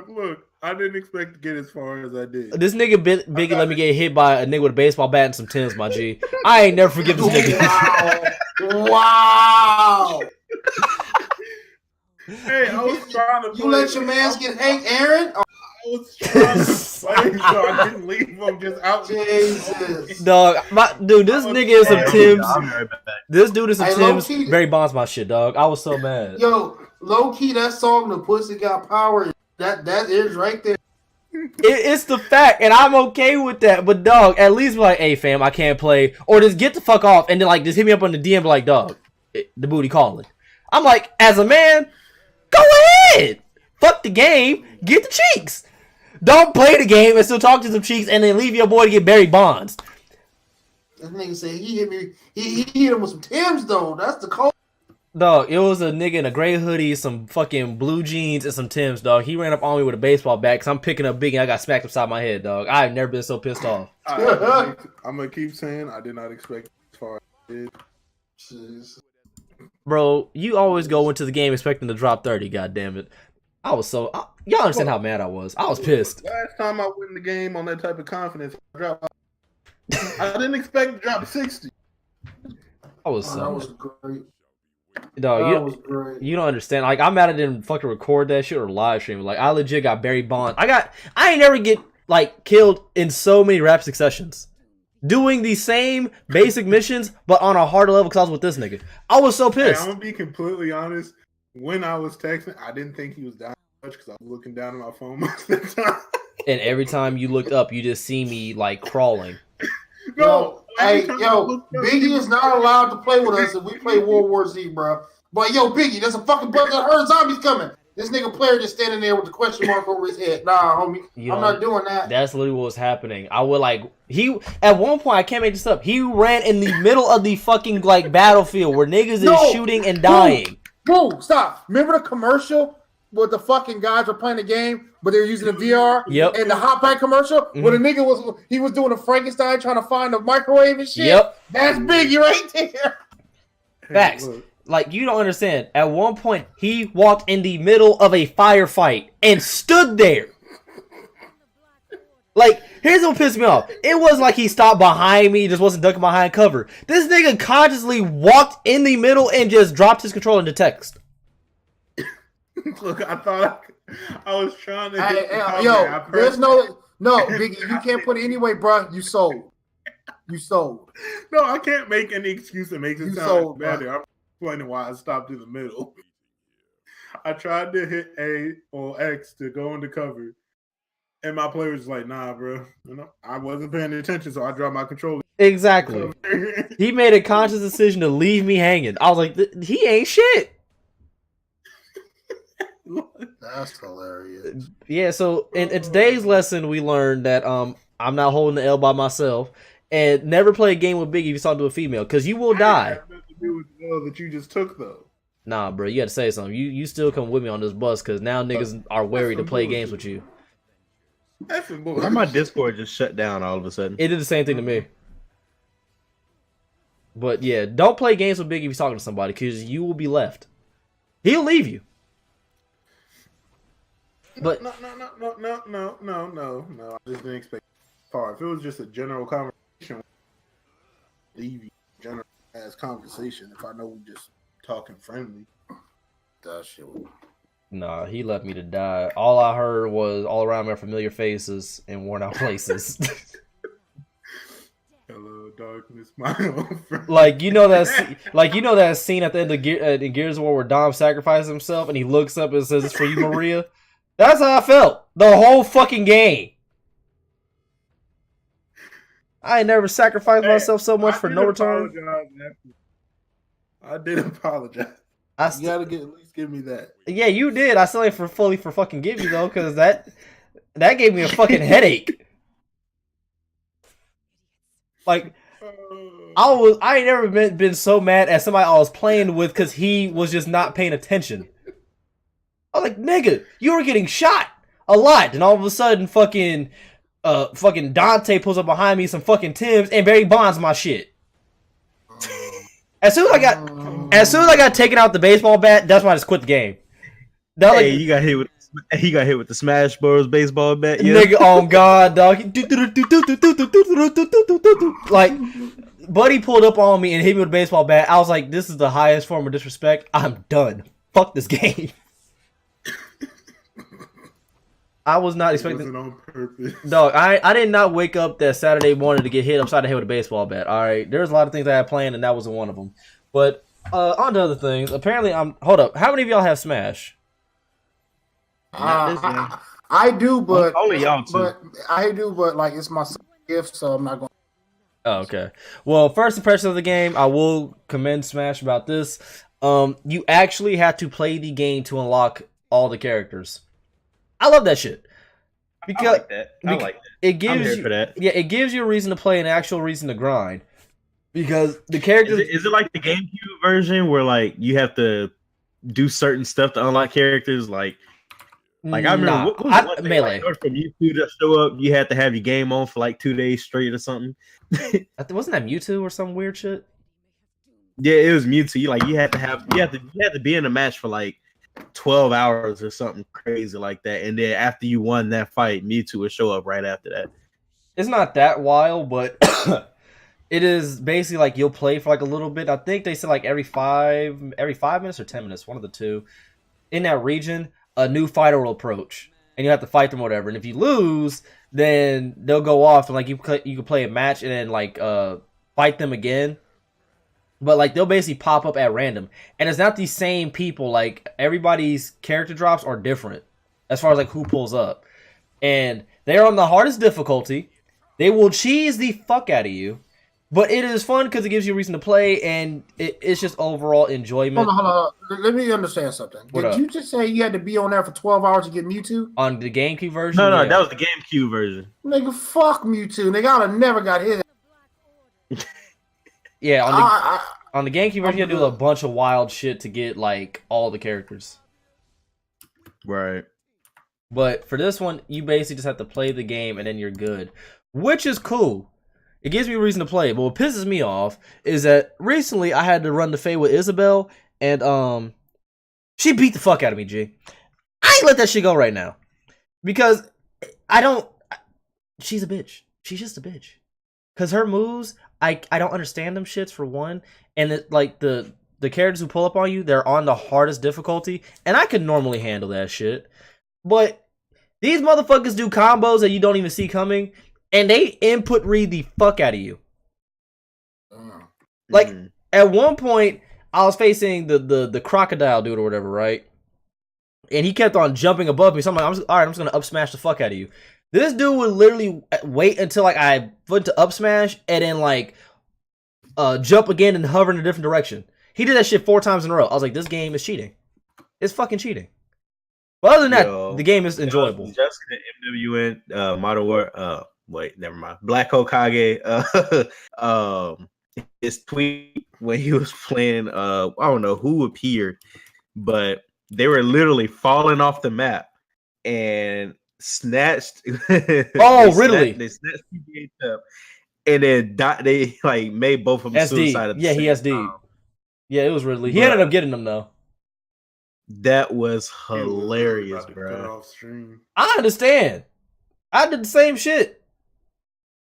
Look. I didn't expect to get as far as I did. This nigga Biggie let me get hit by a nigga with a baseball bat and some Timbs, my G. I ain't never forgive this nigga. Wow. Hey, I was trying to You let your mans get Hank Aaron? I was trying to play so I didn't leave him just out. Jesus. Dog, dude, this nigga is some Timbs. This dude is some Timbs. Barry Bonds my shit, dog. I was so mad. Yo, low key, that song, The Pussy Got Power, that is right there. It's the fact, and I'm okay with that. But dog, at least be like, hey fam, I can't play, or just get the fuck off, and then like just hit me up on the DM, be like, dog, the booty calling. I'm like, as a man, go ahead, fuck the game, get the cheeks. Don't play the game and still talk to some cheeks and then leave your boy to get Barry Bonds. This nigga said he hit me. He hit him with some Timbs though. That's the code. Dog, it was a nigga in a gray hoodie, some fucking blue jeans, and some Timbs, dog. He ran up on me with a baseball bat because I'm picking up big and I got smacked upside my head, dog. I've never been so pissed off. I'm gonna keep saying I did not expect as far as I did. Jeez. Bro, you always go into the game expecting to drop 30, goddammit. Y'all understand how mad I was. I was pissed. Last time I win the game on that type of confidence, I didn't expect to drop 60. I was That was great. Dog, Was great. you don't understand. Like, I'm mad I didn't fucking record that shit or live stream. Like, I legit got Barry Bonds. I ain't never get, like, killed in so many rap successions. Doing the same basic missions, but on a harder level because I was with this nigga. I was so pissed. Hey, I'm gonna be completely honest. When I was texting, I didn't think he was down much because I was looking down at my phone most of the time. And every time you looked up, you just see me, like, crawling. No, Biggie is not allowed to play with us if we play World War Z, bro. But yo, Biggie, there's a fucking bunch of herd zombies coming. This nigga player just standing there with the question mark over his head. Nah, homie, I'm not doing that. That's literally what was happening. I would at one point, I can't make this up. He ran in the middle of the fucking like battlefield where niggas is shooting and dying. Boom, stop. Remember the commercial where the fucking guys were playing the game, but they were using the VR? Yep. And the hot pack commercial where the nigga was doing a Frankenstein trying to find the microwave and shit? Yep. That's Biggie right there. Facts. Like, you don't understand. At one point, he walked in the middle of a firefight and stood there. Like, here's what pissed me off. It wasn't like he stopped behind me, just wasn't ducking behind cover. This nigga consciously walked in the middle and just dropped his controller into text. Look, I thought I was trying to. There's no, Biggie, you can't put it anyway, bro. You sold. No, I can't make any excuse that makes it sound better. I'm explaining why I stopped in the middle. I tried to hit A or X to go into cover, and my player was like, "Nah, bro, I wasn't paying attention, so I dropped my controller." Exactly. He made a conscious decision to leave me hanging. I was like, he ain't shit. That's hilarious. Yeah, so in today's lesson, we learned that I'm not holding the L by myself, and never play a game with Biggie if you talk to a female, because you will die. That has to do with the L that you just took, though. Nah, bro, you got to say something. You still come with me on this bus, because now niggas are wary to play games with you. Why my Discord just shut down all of a sudden? It did the same thing to me. But yeah, don't play games with Biggie if you're talking to somebody, because you will be left. He'll leave you. But No. I just didn't expect it far. If it was just a general conversation, leave you general ass conversation. If I know we just talking friendly, that shit. nah, he left me to die. All I heard was all around me are familiar faces and worn out places. Hello, darkness, my old friend. Like you know that scene at the end of in Gears of War where Dom sacrifices himself and he looks up and says, "It's for you, Maria." That's how I felt the whole fucking game. I ain't never sacrificed myself so much for no return. I did apologize. You gotta at least give me that. Yeah, you did. I still ain't fully fucking give you though, because that gave me a fucking headache. Like, I ain't never been so mad at somebody I was playing with because he was just not paying attention. I was like, nigga, you were getting shot a lot, and all of a sudden, fucking Dante pulls up behind me, some fucking Timbs, and Barry Bonds my shit. As soon as I got taken out the baseball bat, that's when I just quit the game. He got hit with the Smash Bros. Baseball bat. Yeah. Nigga, oh god, dog. Like, buddy pulled up on me and hit me with a baseball bat. I was like, this is the highest form of disrespect. I'm done. Fuck this game. I was not expecting. It wasn't on purpose. Dog, I did not wake up that Saturday morning to get hit upside the head with a baseball bat. All right, there's a lot of things I had planned, and that wasn't one of them. But on to other things. Apparently, hold up. How many of y'all have Smash? I do, but only y'all two. But I do, but like it's my gift, so I'm not going. Oh, okay. Well, first impression of the game, I will commend Smash about this. You actually have to play the game to unlock all the characters. I love that shit. Because I like that. I like that. It gives I'm here you, for that. Yeah, it gives you a reason to play, an actual reason to grind. Because the characters Is it like the GameCube version where like you have to do certain stuff to unlock characters? Like I remember what was one thing, Melee. like, for Mewtwo to show up, you had to have your game on for like 2 days straight or something. Wasn't that Mewtwo or some weird shit? Yeah, it was Mewtwo. You had to be in a match for like 12 hours or something crazy like that, and then after you won that fight, Mewtwo would show up right after that. It's not that wild, but it is basically like you'll play for like a little bit. I think they said like every 5 minutes or 10 minutes, one of the two. In that region, a new fighter will approach, and you have to fight them or whatever. And if you lose, then they'll go off and like you can play a match and then like fight them again. But like they'll basically pop up at random, and it's not the same people. Like everybody's character drops are different as far as like who pulls up, and they're on the hardest difficulty. They will cheese the fuck out of you, but it is fun because it gives you a reason to play, and it's just overall enjoyment. Hold on. Let me understand something. Did you just say you had to be on there for 12 hours to get Mewtwo? On the GameCube version? No, yeah. that was the GameCube version. Nigga, fuck Mewtwo. Nigga, I would never got hit. Yeah, on the GameCube version, you had to do a bunch of wild shit to get like all the characters. Right. But for this one, you basically just have to play the game and then you're good, which is cool. It gives me a reason to play. But what pisses me off is that recently I had to run the Fae with Isabel, and she beat the fuck out of me, G. I ain't let that shit go right now. Because she's a bitch. She's just a bitch. Because her moves, I don't understand them shits for one. And like the characters who pull up on you, they're on the hardest difficulty. And I can normally handle that shit. But these motherfuckers do combos that you don't even see coming. And they input read the fuck out of you. Like, at one point, I was facing the crocodile dude or whatever, right? And he kept on jumping above me. So I'm like, alright, I'm just going to up smash the fuck out of you. This dude would literally wait until like I went to up smash and then like jump again and hover in a different direction. He did that shit 4 times in a row. I was like, this game is cheating. It's fucking cheating. But other than that, the game is enjoyable. Just the MWN Modern War. Wait, never mind. Black Hokage. His tweet when he was playing. I don't know who appeared, but they were literally falling off the map and snatched. Really? They snatched TBH up, and then they like made both of them suicide. At the he SD. Yeah, it was really. He ended up getting them though. That was hilarious, bro. I understand. I did the same shit.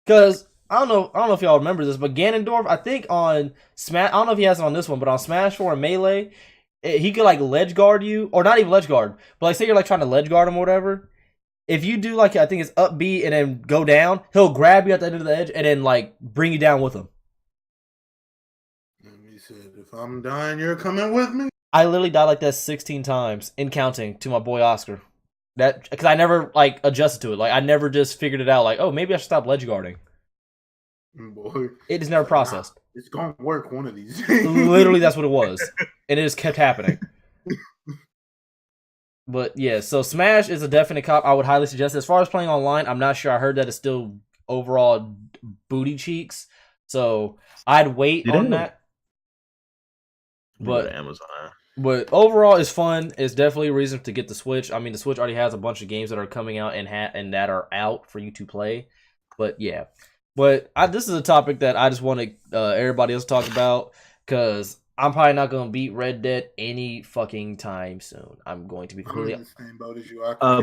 Cause I don't know if y'all remember this, but Ganondorf, I think on Smash, I don't know if he has it on this one, but on Smash 4 and Melee, he could like ledge guard you, or not even ledge guard, but like say you're like trying to ledge guard him or whatever. If you do like I think it's up B and then go down, he'll grab you at the end of the edge and then like bring you down with him. And he said, "If I'm dying, you're coming with me." I literally died like that 16 times in counting to my boy Oscar. That because I never like adjusted to it. Like I never just figured it out. Like, oh, maybe I should stop ledge guarding. Boy, it is never processed. It's gonna work one of these days. Literally, that's what it was, and it just kept happening. But yeah, so Smash is a definite cop. I would highly suggest it. As far as playing online, I'm not sure. I heard that it's still overall booty cheeks, so I'd wait on that. But Amazon. But overall, it's fun. It's definitely a reason to get the Switch. I mean, the Switch already has a bunch of games that are coming out and that are out for you to play. But yeah, but this is a topic that I just want to everybody else talk about because I'm probably not going to beat Red Dead any fucking time soon. I'm going to be completely.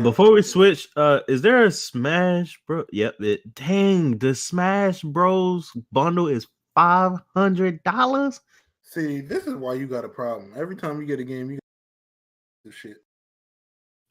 Before we switch, is there a Smash Bro? Yep. Dang, the Smash Bros bundle is $500. See, this is why you got a problem. Every time you get a game, you get this shit.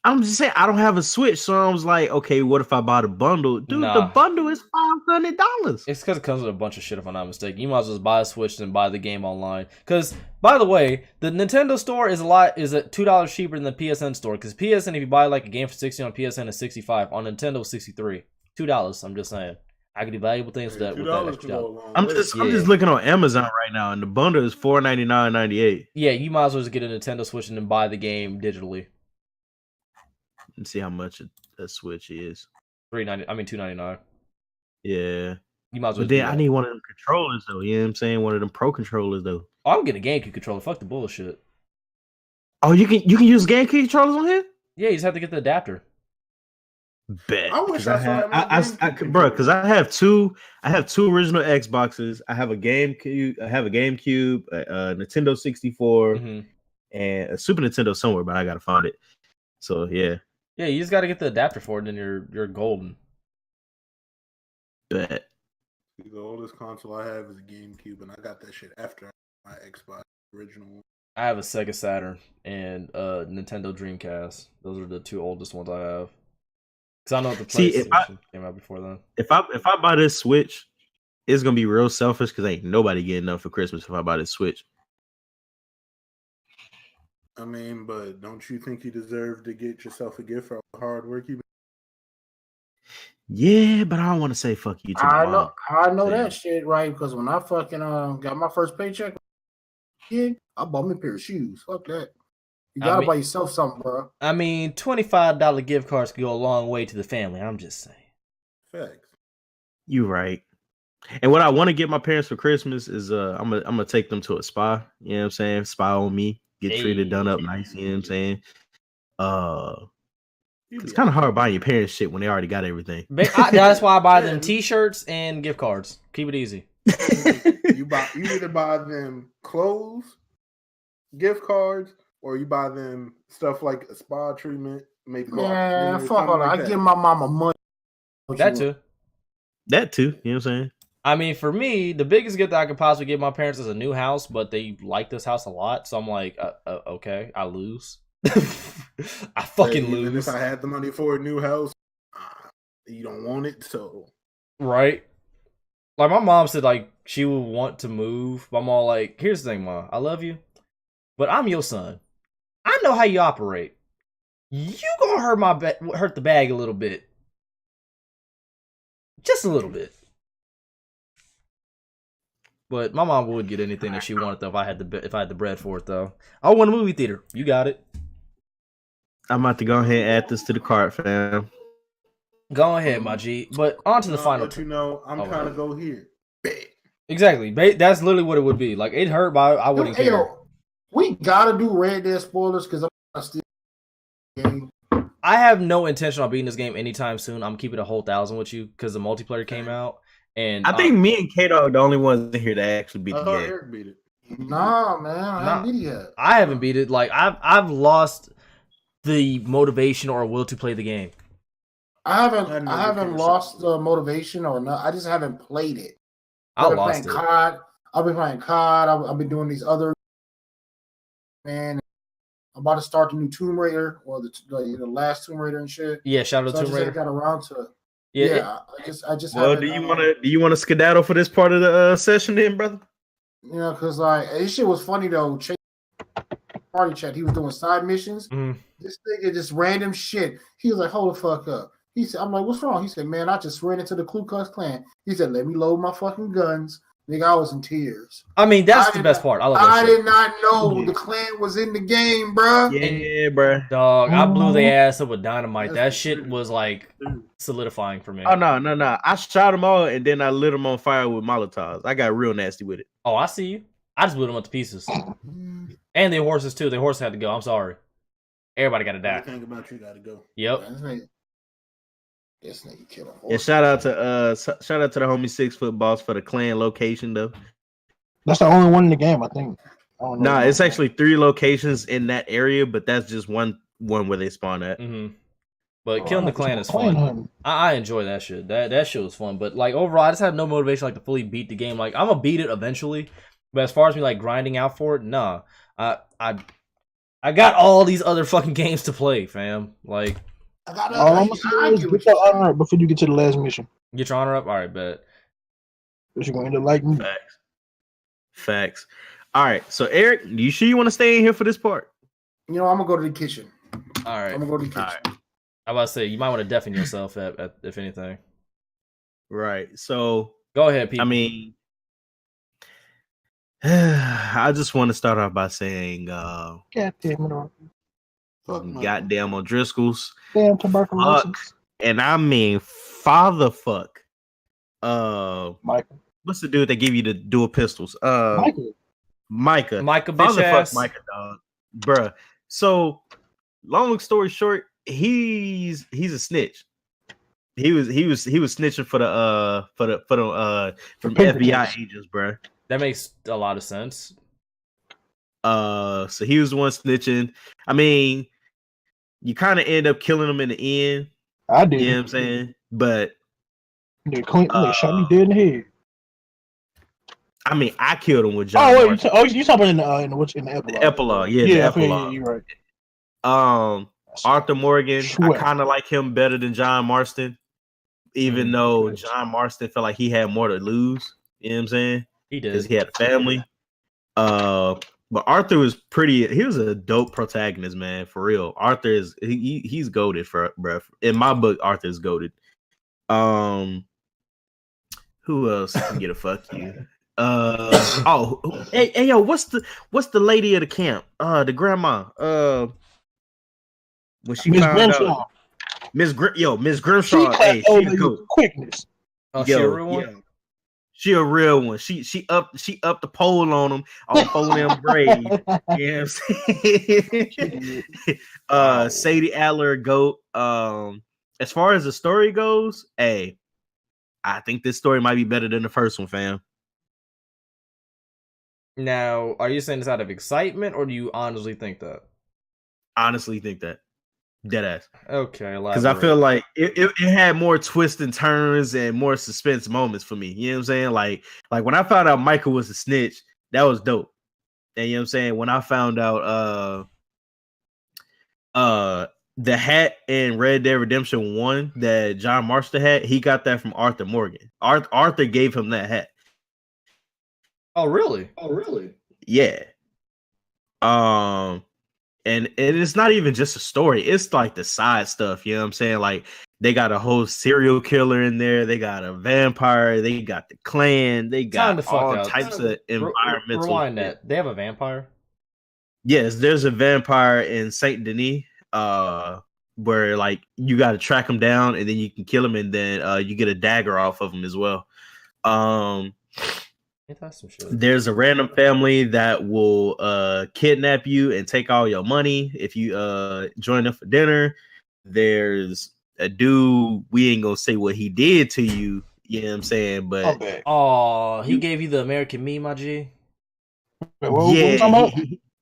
I'm just saying, I don't have a Switch, so I was like, okay, what if I bought a bundle? Dude, the bundle is $500. It's because it comes with a bunch of shit, if I'm not mistaken. You might as well just buy a Switch and buy the game online. Because, by the way, the Nintendo store is $2 cheaper than the PSN store. Because PSN, if you buy like a game for $60 on PSN, is $65. On Nintendo, $63. $2, I'm just saying. I can do valuable things with that extra. I'm just looking on Amazon right now, and the bundle is $499.98. Yeah, you might as well just get a Nintendo Switch and then buy the game digitally. And see how much a Switch is. $3.90. I mean $2.99. Yeah. You might as well. But then I need one of them controllers though. You know what I'm saying? One of them pro controllers though. Oh, I'm getting a GameCube controller. Fuck the bullshit. Oh, you can use GameCube controllers on here? Yeah, you just have to get the adapter. Bet. I wish I saw bro, because I have two original Xboxes. I have a GameCube, a Nintendo 64, and a Super Nintendo somewhere, but I gotta find it. So yeah. Yeah, you just gotta get the adapter for it, and then you're golden. Bet. The oldest console I have is a GameCube, and I got that shit after my Xbox original one. I have a Sega Saturn and a Nintendo Dreamcast. Those are the two oldest ones I have. Because I know the PlayStation came out before then. If I buy this Switch, it's gonna be real selfish because ain't nobody getting enough for Christmas if I buy this Switch. I mean, but don't you think you deserve to get yourself a gift for all the hard work you? Yeah, but I don't want to say fuck you to my mom. I know that shit, right? Because when I fucking got my first paycheck, I bought me a pair of shoes. Fuck that. You gotta buy yourself something, bro. I mean, $25 gift cards can go a long way to the family. I'm just saying. Facts. You right. And what I want to get my parents for Christmas is I'm gonna take them to a spa. You know what I'm saying? Spa on me. Get treated, done up nice. You know what I'm saying? It's kind of hard buying your parents shit when they already got everything. That's why I buy them T-shirts and gift cards. Keep it easy. You either buy them clothes, gift cards, or you buy them stuff like a spa treatment. Maybe fuck all that. I give my mama money. That too. That too. You know what I'm saying? I mean, for me, the biggest gift that I could possibly give my parents is a new house, but they like this house a lot, so I'm like, okay, I lose. I fucking lose. Even if I had the money for a new house, you don't want it, so right. Like my mom said, like she would want to move. But I'm all like, here's the thing, Mom, I love you, but I'm your son. I know how you operate. You gonna hurt the bag a little bit, just a little bit. But my mom would get anything that she wanted though if I had the bread for it though. I want a movie theater. You got it. I'm about to go ahead and add this to the cart, fam. Go ahead, my G. But on to the final. But I'm trying to go here. Exactly. That's literally what it would be. Like it hurt, but I wouldn't care. We gotta do Red Dead spoilers because I'm still game. I have no intention on beating this game anytime soon. I'm keeping a whole 1,000 with you because the multiplayer came out. And I think me and Kato are the only ones in here that actually beat the game. Eric beat it. Nah, man, I haven't beat it yet. I haven't beat it. Like I've lost the motivation or will to play the game. I haven't lost the motivation or not. I just haven't played it. I've lost it. I've been playing COD. I've been doing these other. Man, I'm about to start the new Tomb Raider or the last Tomb Raider and shit. Yeah, shout out to Tomb Raider. I got around to it. Yeah, I just. Well, do you want to skedaddle for this part of the session, then, brother? You know, because like this shit was funny though. Party chat. He was doing side missions. Mm-hmm. This nigga just random shit. He was like, "Hold the fuck up." He said, "I'm like, what's wrong?" He said, "Man, I just ran into the Ku Klux Klan." He said, "Let me load my fucking guns." Nigga, I was in tears. I mean, that's the best part. I did not know the Klan was in the game, bro. Yeah, bro. Dog, I blew their ass up with dynamite. That shit was like solidifying for me. Oh no! I shot them all and then I lit them on fire with Molotovs. I got real nasty with it. Oh, I see you. I just blew them up to pieces. And their horses too. Their horse had to go. I'm sorry. Everybody got to die. Everything about you got to go. Yep. This nigga killing horses. Yeah, shout out to the homie 6 Foot Boss for the clan location though. That's the only one in the game, I think. Nah, it's actually 3 locations in that area, but that's just one where they spawn at. Mm-hmm. But killing the clan is fun. I enjoy that shit. That shit was fun. But like overall, I just have no motivation like to fully beat the game. Like I'm gonna beat it eventually, but as far as me like grinding out for it, nah. I got all these other fucking games to play, fam. Like all I'm gonna say is get your honor up before you get to the last mission. Get your honor up, all right, bet. But you're going to like me. Facts. All right, so Eric, you sure you want to stay in here for this part? You know, I'm gonna go to the kitchen. All right, I'm gonna go to the kitchen. Right. I about to say you might want to deafen yourself at if anything. Right. So go ahead, people. I mean, I just want to start off by saying, goddamn O'Driscolls. Damn tuberculosis. And I mean father fuck. Michael. What's the dude that give you the dual pistols? Micah. Micah, Father bitch fuck ass. Micah, dog. Bruh. So, long story short, he's a snitch. He was snitching for the from FBI agents, bruh. That makes a lot of sense. So he was the one snitching. I mean, you kind of end up killing him in the end. I did. You know what I'm saying? But they shot me dead in the head. I mean, I killed him with John. Oh, wait, you talking about in the epilogue? The epilogue, yeah, the epilogue. You're right. Arthur Morgan, Swear. I kind of like him better than John Marston, even though John Marston felt like he had more to lose. You know what I'm saying? He did because he had a family. But Arthur was pretty. He was a dope protagonist, man. For real, Arthur is he's goated for bruh. In my book, Arthur's goated. Who else can get a fuck you? Hey, yo, what's the lady of the camp? The grandma. When she Miss found Grimshaw. out, Miss Grimshaw. Hey, she the goat. Quickness. Oh, she a real one? She a real one. She up the pole on them on 4 of them braids. You know what I'm saying? Sadie Adler goat. As far as the story goes, hey, I think this story might be better than the first one, fam. Now, are you saying this out of excitement, or do you honestly think that? Honestly think that. Deadass. Okay, because I feel like it had more twists and turns and more suspense moments for me. You know what I'm saying? Like when I found out Michael was a snitch, that was dope. And you know what I'm saying? When I found out the hat in Red Dead Redemption 1 that John Marston had, he got that from Arthur Morgan. Arthur gave him that hat. Oh, really? Yeah. And it's not even just a story. It's like the side stuff. You know what I'm saying? Like they got a whole serial killer in there. They got a vampire. They got the clan. They got all types of environmental. Rewind that. They have a vampire? Yes, there's a vampire in Saint Denis. Where like you got to track him down and then you can kill him and then you get a dagger off of him as well. There's a random family that will kidnap you and take all your money if you join them for dinner. There's a dude, we ain't gonna say what he did to you, you know what I'm saying, but he gave you the American me, my G. Yeah,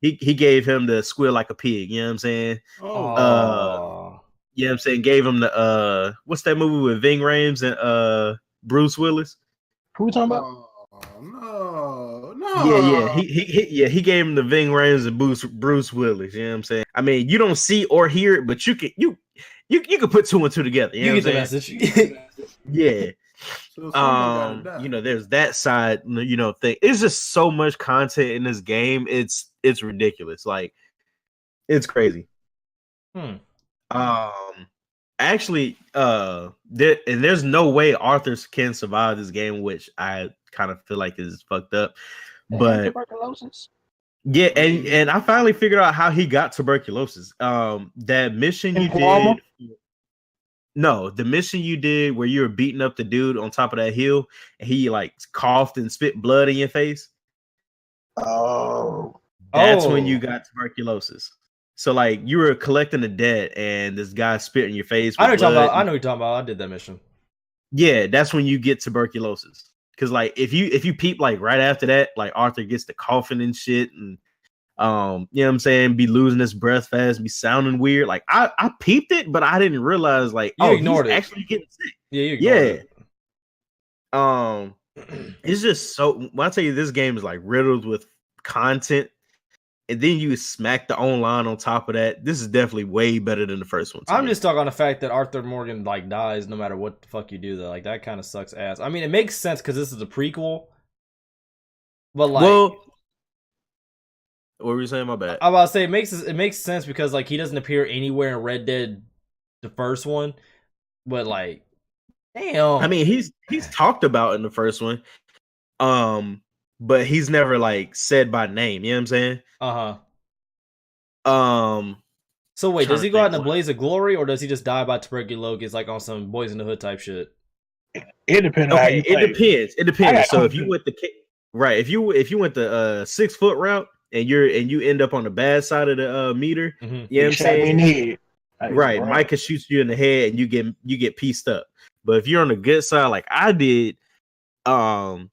he gave him the squeal like a pig, you know what I'm saying? You know what I'm saying? Gave him the what's that movie with Ving Rhames and Bruce Willis? Who we talking about? No. He gave him the Ving Rhames and Bruce Willis. You know what I'm saying? I mean, you don't see or hear it, but you can put 2 and 2 together. You get the message. Yeah. So you know, there's that side. You know, thing. It's just so much content in this game. It's ridiculous. Like, it's crazy. Actually, there's no way Arthur can survive this game, which I kind of feel like is fucked up. But tuberculosis. Yeah, and I finally figured out how he got tuberculosis. That mission you did. No, the mission you did where you were beating up the dude on top of that hill and he like coughed and spit blood in your face. That's when you got tuberculosis. So like you were collecting the debt and this guy spit in your face. I know what you're talking about. I did that mission. Yeah, that's when you get tuberculosis. Because like if you peep like right after that, like Arthur gets the coughing and shit, and you know what I'm saying, be losing his breath fast, be sounding weird. Like I peeped it, but I didn't realize like he's actually getting sick. Yeah, you ignored it. It's just so. When I tell you, this game is like riddled with content, and then you smack the online on top of that. This is definitely way better than the first one. I'm just stuck on the fact that Arthur Morgan like dies no matter what the fuck you do though. Like that kind of sucks ass. I mean, it makes sense because this is a prequel, but like, what were you saying? My bad. I was about to say it makes sense because like he doesn't appear anywhere in Red Dead, the first one, but like, damn. I mean, he's talked about in the first one, but he's never like said by name. You know what I'm saying? So wait, does he go out in a think blaze of glory, or does he just die by tuberculosis, like on some Boys in the Hood type shit? It depends. On how you play. It depends. It depends. So if you went the if you went the 6 foot route and you end up on the bad side of the meter, you know what I'm saying? Right, Micah shoots you in the head and you get pieced up. But if you're on the good side, like I did, you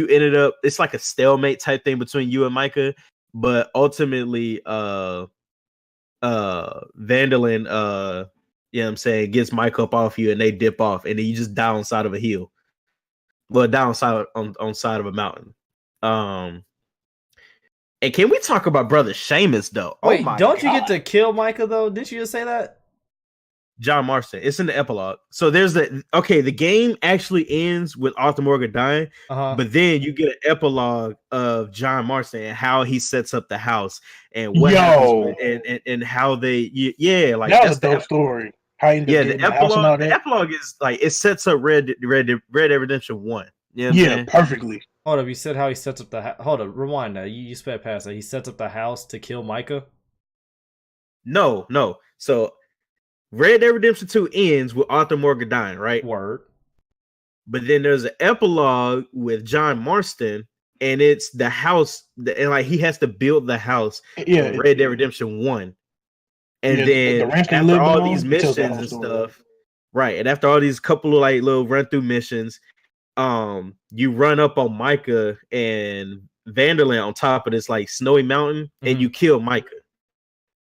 ended up. It's like a stalemate type thing between you and Micah. But ultimately, Vandalin, you know what I'm saying, gets Mike up off you and they dip off, and then you just die on side of a hill. Well, down side on side of a mountain. And can we talk about Brother Seamus though? Wait, don't you get to kill Micah though? Didn't you just say that? John Marston. It's in the epilogue. So there's the game actually ends with Arthur Morgan dying, but then you get an epilogue of John Marston and how he sets up the house and what happens and how they like that was a dope story. How he the epilogue is like it sets up Red Dead Redemption 1. You know what I'm saying? Perfectly. Hold up, you said how he sets up the house. Hold up, rewind that. You sped past that. He sets up the house to kill Micah? No. So Red Dead Redemption 2 ends with Arthur Morgan dying, right? Word. But then there's an epilogue with John Marston, and it's the house, and like he has to build the house in Red Dead Redemption 1. And then after all these missions and stuff, right? And after all these couple of like little run through missions, you run up on Micah and Vandalin on top of this like snowy mountain, and you kill Micah.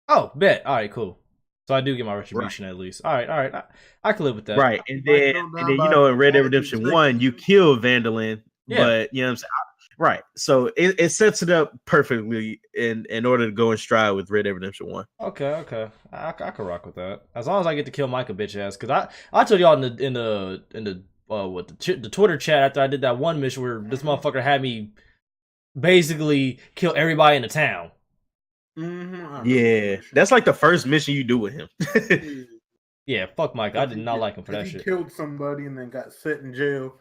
Oh, bet. All right, cool. So I do get my retribution at least. All right. I can live with that. Right, and then you know in Red Dead Redemption 1, you kill Vandalin, but you know what I'm saying. Right, so it sets it up perfectly in order to go in stride with Red Dead Redemption 1. Okay, I can rock with that as long as I get to kill Micah bitch ass. Because I told y'all in the the Twitter chat after I did that one mission where this motherfucker had me basically kill everybody in the town. Yeah, that's like the first mission you do with him. Yeah, fuck Micah. I did not like him for that he shit. He killed somebody and then got set in jail.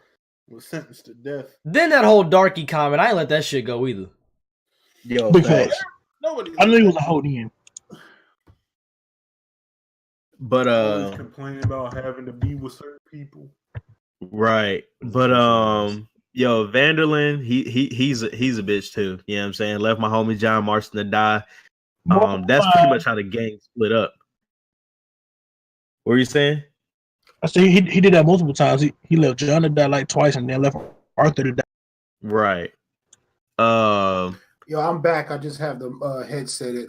Was sentenced to death. Then that whole Darky comment, I ain't let that shit go either. Yo, I knew he was a hold in. But always complaining about having to be with certain people. Right. But yo, Vandalin, he's a bitch too. You know what I'm saying? Left my homie John Marston to die. That's pretty much how the gang split up. What were you saying? I see he did that multiple times. He left John to die like twice, and then left Arthur to die. Right. Yo, I'm back. I just have the headset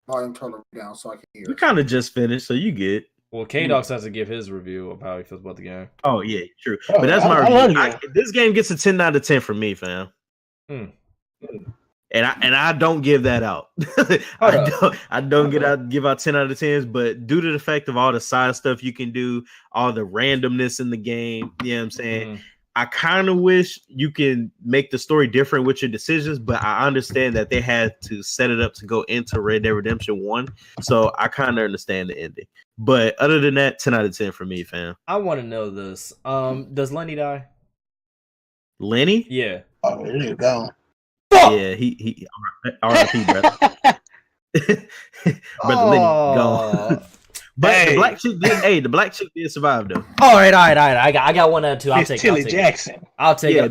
volume turned down so I can hear. You kind of just finished, so you get. Well, K-Dox has to give his review of how he feels about the game. Oh yeah, true. But that's my review. This game gets a 10 out of 10 from me, fam. And I don't give that out. I don't give out 10 out of 10s, but due to the fact of all the side stuff you can do, all the randomness in the game, you know what I'm saying? I kind of wish you can make the story different with your decisions, but I understand that they had to set it up to go into Red Dead Redemption 1. So I kind of understand the ending. But other than that, 10 out of 10 for me, fam. I want to know this. Does Lenny die? Lenny? Yeah. Oh, there you go. Yeah, he RIP, brother. Brother Lenny gone. But the black chick did survive though. All right. I got 1 out of 2. I'll take Tilly Jackson. I'll take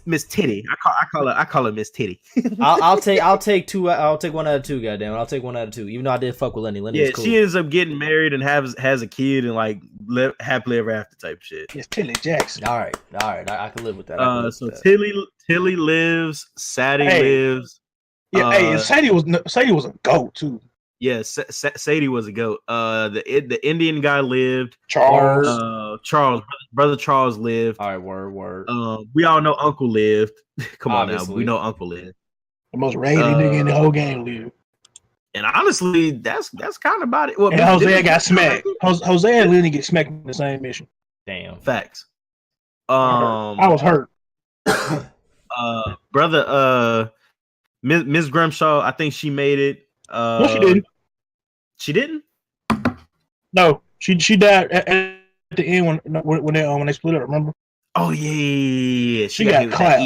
Miss Titty. I call her Miss Titty. I'll take 2. I'll take 1 out of 2. Goddamn, I'll take 1 out of 2. Even though I did fuck with Lenny. Lenny was cool. She ends up getting married and has a kid and like live happily ever after type shit. It's Tilly Jackson. All right. I can live with that. So Tilly lives. Sadie lives. Yeah, and Sadie was a goat too. Yeah, Sadie was a goat. The Indian guy lived. Brother Charles lived. All right, word. We all know Uncle lived. Come Obviously. on now, we know Uncle lived. The most raggedy nigga in the whole game lived. And honestly, that's kind of about it. Well, and Hosea got smacked. Hosea and Lenny get smacked in the same mission. Damn. Facts. I was hurt. Brother, Miss Grimshaw, I think she made it. No, she didn't. She didn't? No, she died at the end when they split up. Remember? Oh yeah. She got clapped.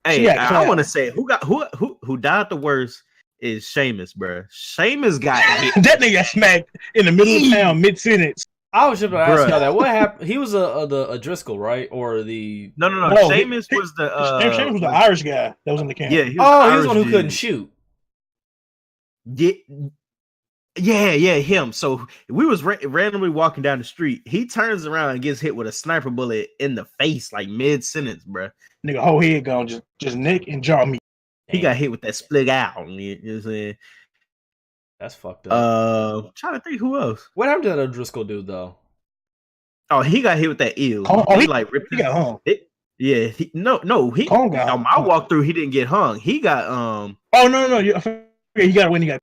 Hey, I want to say who died the worst is Sheamus, bro. Sheamus got hit. That nigga got smacked in the middle of town mid sentence. I was just about to ask y'all that. What happened? He was a Driscoll, right? Or the No. Sheamus was the Sheamus was the Irish guy that was in the camp. Yeah, he was the one who couldn't shoot. Yeah, him. So we was randomly walking down the street. He turns around and gets hit with a sniper bullet in the face, like mid sentence, bro. Nigga, whole head gone, just neck and jaw meat. He got hit with that split out. You know what I'm saying? That's fucked up. Trying to think who else. What happened to that Driscoll dude though? Oh, he got hit with that eel. He like ripped. He got hung. Yeah, no. He on my walkthrough, he didn't get hung. He got Oh no. He got when he got.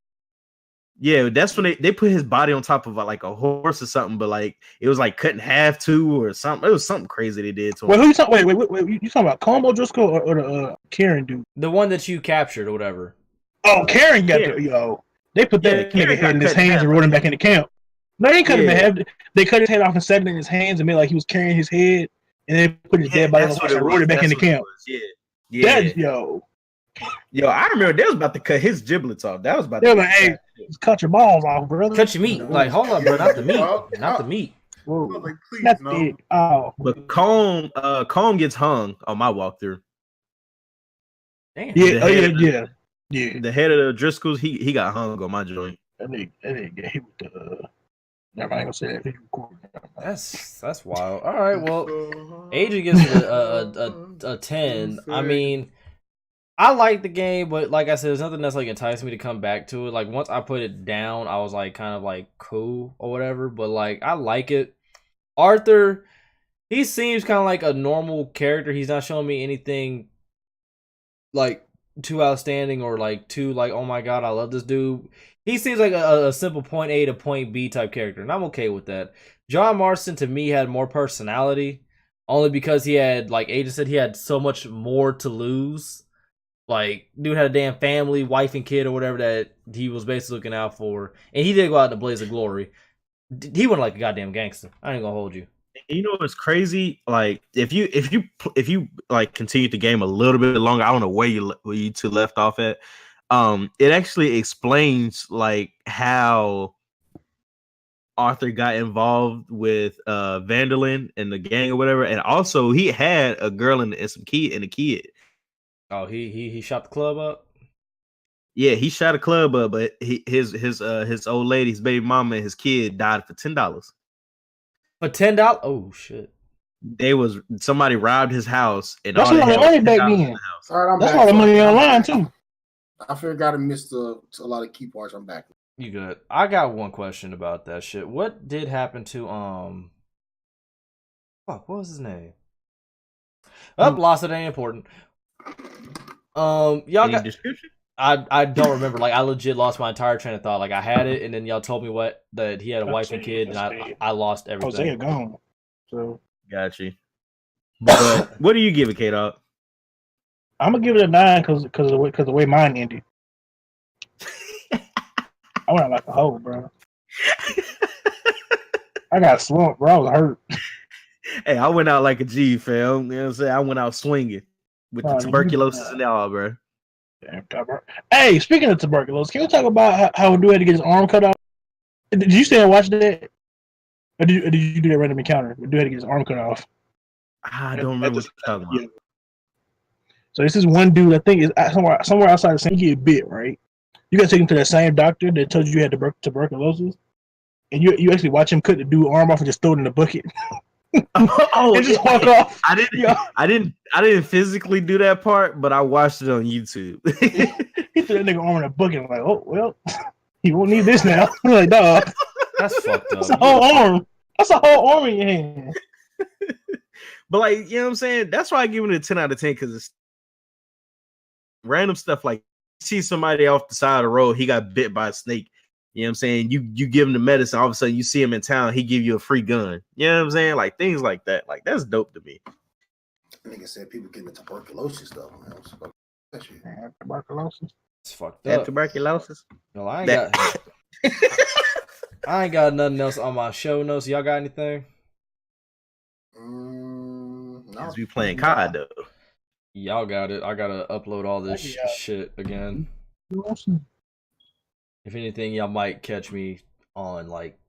Yeah, that's when they put his body on top of like a horse or something, but like it was like cut in half too or something. It was something crazy they did to him. Wait, who you talking? Wait, you talking about Combo Driscoll or the Karen dude? The one that you captured or whatever. Oh, Karen got They put that nigga head in his hands and rode him back into camp. No, they cut him in half. They cut his head off and set it in his hands and made like he was carrying his head, and then put his dead body on the horse and rode it back into camp. Yeah. Yo, I remember they was about to cut his giblets off. That was about they to were like, hey, cut your balls off, brother. Cut your meat. Like, hold up, bro. Not the meat. Not the meat. Whoa. Like, please, Not no. it. Oh. But Comb gets hung on my walkthrough. Damn. Yeah. The head of the Driscolls, he got hung on my joint. That nigga get hit with the. Never mind, I ain't gonna say that. That's wild. All right, well, AJ gives it a 10. I mean, I like the game, but like I said, there's nothing that's like enticing me to come back to it. Like once I put it down, I was like kind of like cool or whatever. But like I like it. Arthur, he seems kind of like a normal character. He's not showing me anything like too outstanding or like too like, oh my god, I love this dude. He seems like a simple point A to point B type character, and I'm okay with that. John Marston to me had more personality, only because he had, like AJ said, he had so much more to lose. Like, dude had a damn family, wife and kid or whatever that he was basically looking out for. And he did go out in a blaze of glory. He wasn't like a goddamn gangster. I ain't gonna hold you. You know what's crazy? Like, if you like continue the game a little bit longer, I don't know where you two left off at. It actually explains like how Arthur got involved with Vandalin and the gang or whatever, and also he had a girl and a kid. Oh, he shot the club up? Yeah, he shot a club up, but his old lady, his baby mama, and his kid died for $10. For $10? Oh shit! Somebody robbed his house, and that's a lot of money back then. All right, that's a lot of money online too. I forgot I missed a lot of key parts. I'm back. You good? I got one question about that shit. What did happen to Fuck, what was his name? Lost it. Ain't important. Y'all got description? I don't remember. Like I legit lost my entire train of thought. Like I had it, and then y'all told me that he had a wife and kid, and I lost everything. Hosea gone. So got you. But what do you give it, K-Dog? I'm gonna give it a 9 because of the way mine ended. I went out like a hoe, bro. I got slumped, bro. I was hurt. Hey, I went out like a G, fam. You know what I'm saying? I went out swinging with the tuberculosis and all, bro. Hey, speaking of tuberculosis, can we talk about how dude had to get his arm cut off? Did you stay and watch that? Or did you do that random encounter? Dude had to get his arm cut off. I don't remember what you're talking about. Yeah. So this is one dude, I think is somewhere outside the same. He get bit, right? You got to take him to that same doctor that told you had tuberculosis, and you actually watch him cut the dude's arm off and just throw it in the bucket. and just walk off. I didn't physically do that part, but I watched it on YouTube. He threw that nigga arm in a bucket. I'm like, oh well, he won't need this now. I'm like, dog, that's fucked up. That's a whole arm. That's a whole arm in your hand. But like, you know what I'm saying? That's why I give it a 10 out of 10 because it's random stuff like you see somebody off the side of the road, he got bit by a snake. You know what I'm saying? You give him the medicine, all of a sudden you see him in town, he give you a free gun. You know what I'm saying? Like things like that. Like that's dope to me. Nigga said people getting tuberculosis though. Tuberculosis. It's fucked up. Tuberculosis. No, I ain't got nothing else on my show notes. Y'all got anything? No. As we playing COD though. Y'all got it. I gotta upload all this shit again. If anything, y'all might catch me on like.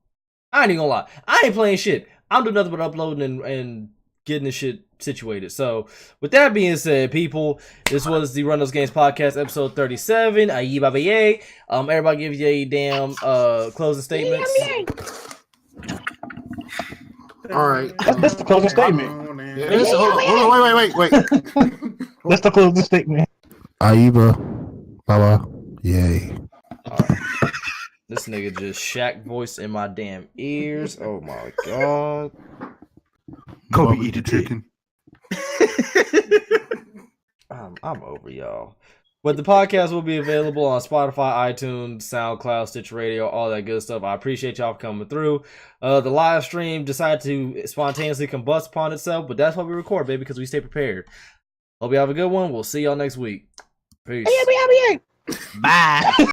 I ain't even gonna lie. I ain't playing shit. I'm doing nothing but uploading and getting this shit situated. So, with that being said, people, this was the Run Those Games podcast, episode 37. Aayiiii, Babbaa, Yeee. Everybody give you a damn closing statements. All right. That's the closing statement. Yeah, hold on, wait. That's the closing statement. Aayiiii, Babbaa, Yeee. This nigga just Shaq voice in my damn ears. Oh my god. Kobe eat the chicken. I'm over y'all. But the podcast will be available on Spotify, iTunes, SoundCloud, Stitcher Radio, all that good stuff. I appreciate y'all for coming through. The live stream decided to spontaneously combust upon itself, but that's why we record, baby, because we stay prepared. Hope you have a good one. We'll see y'all next week. Peace. Bye.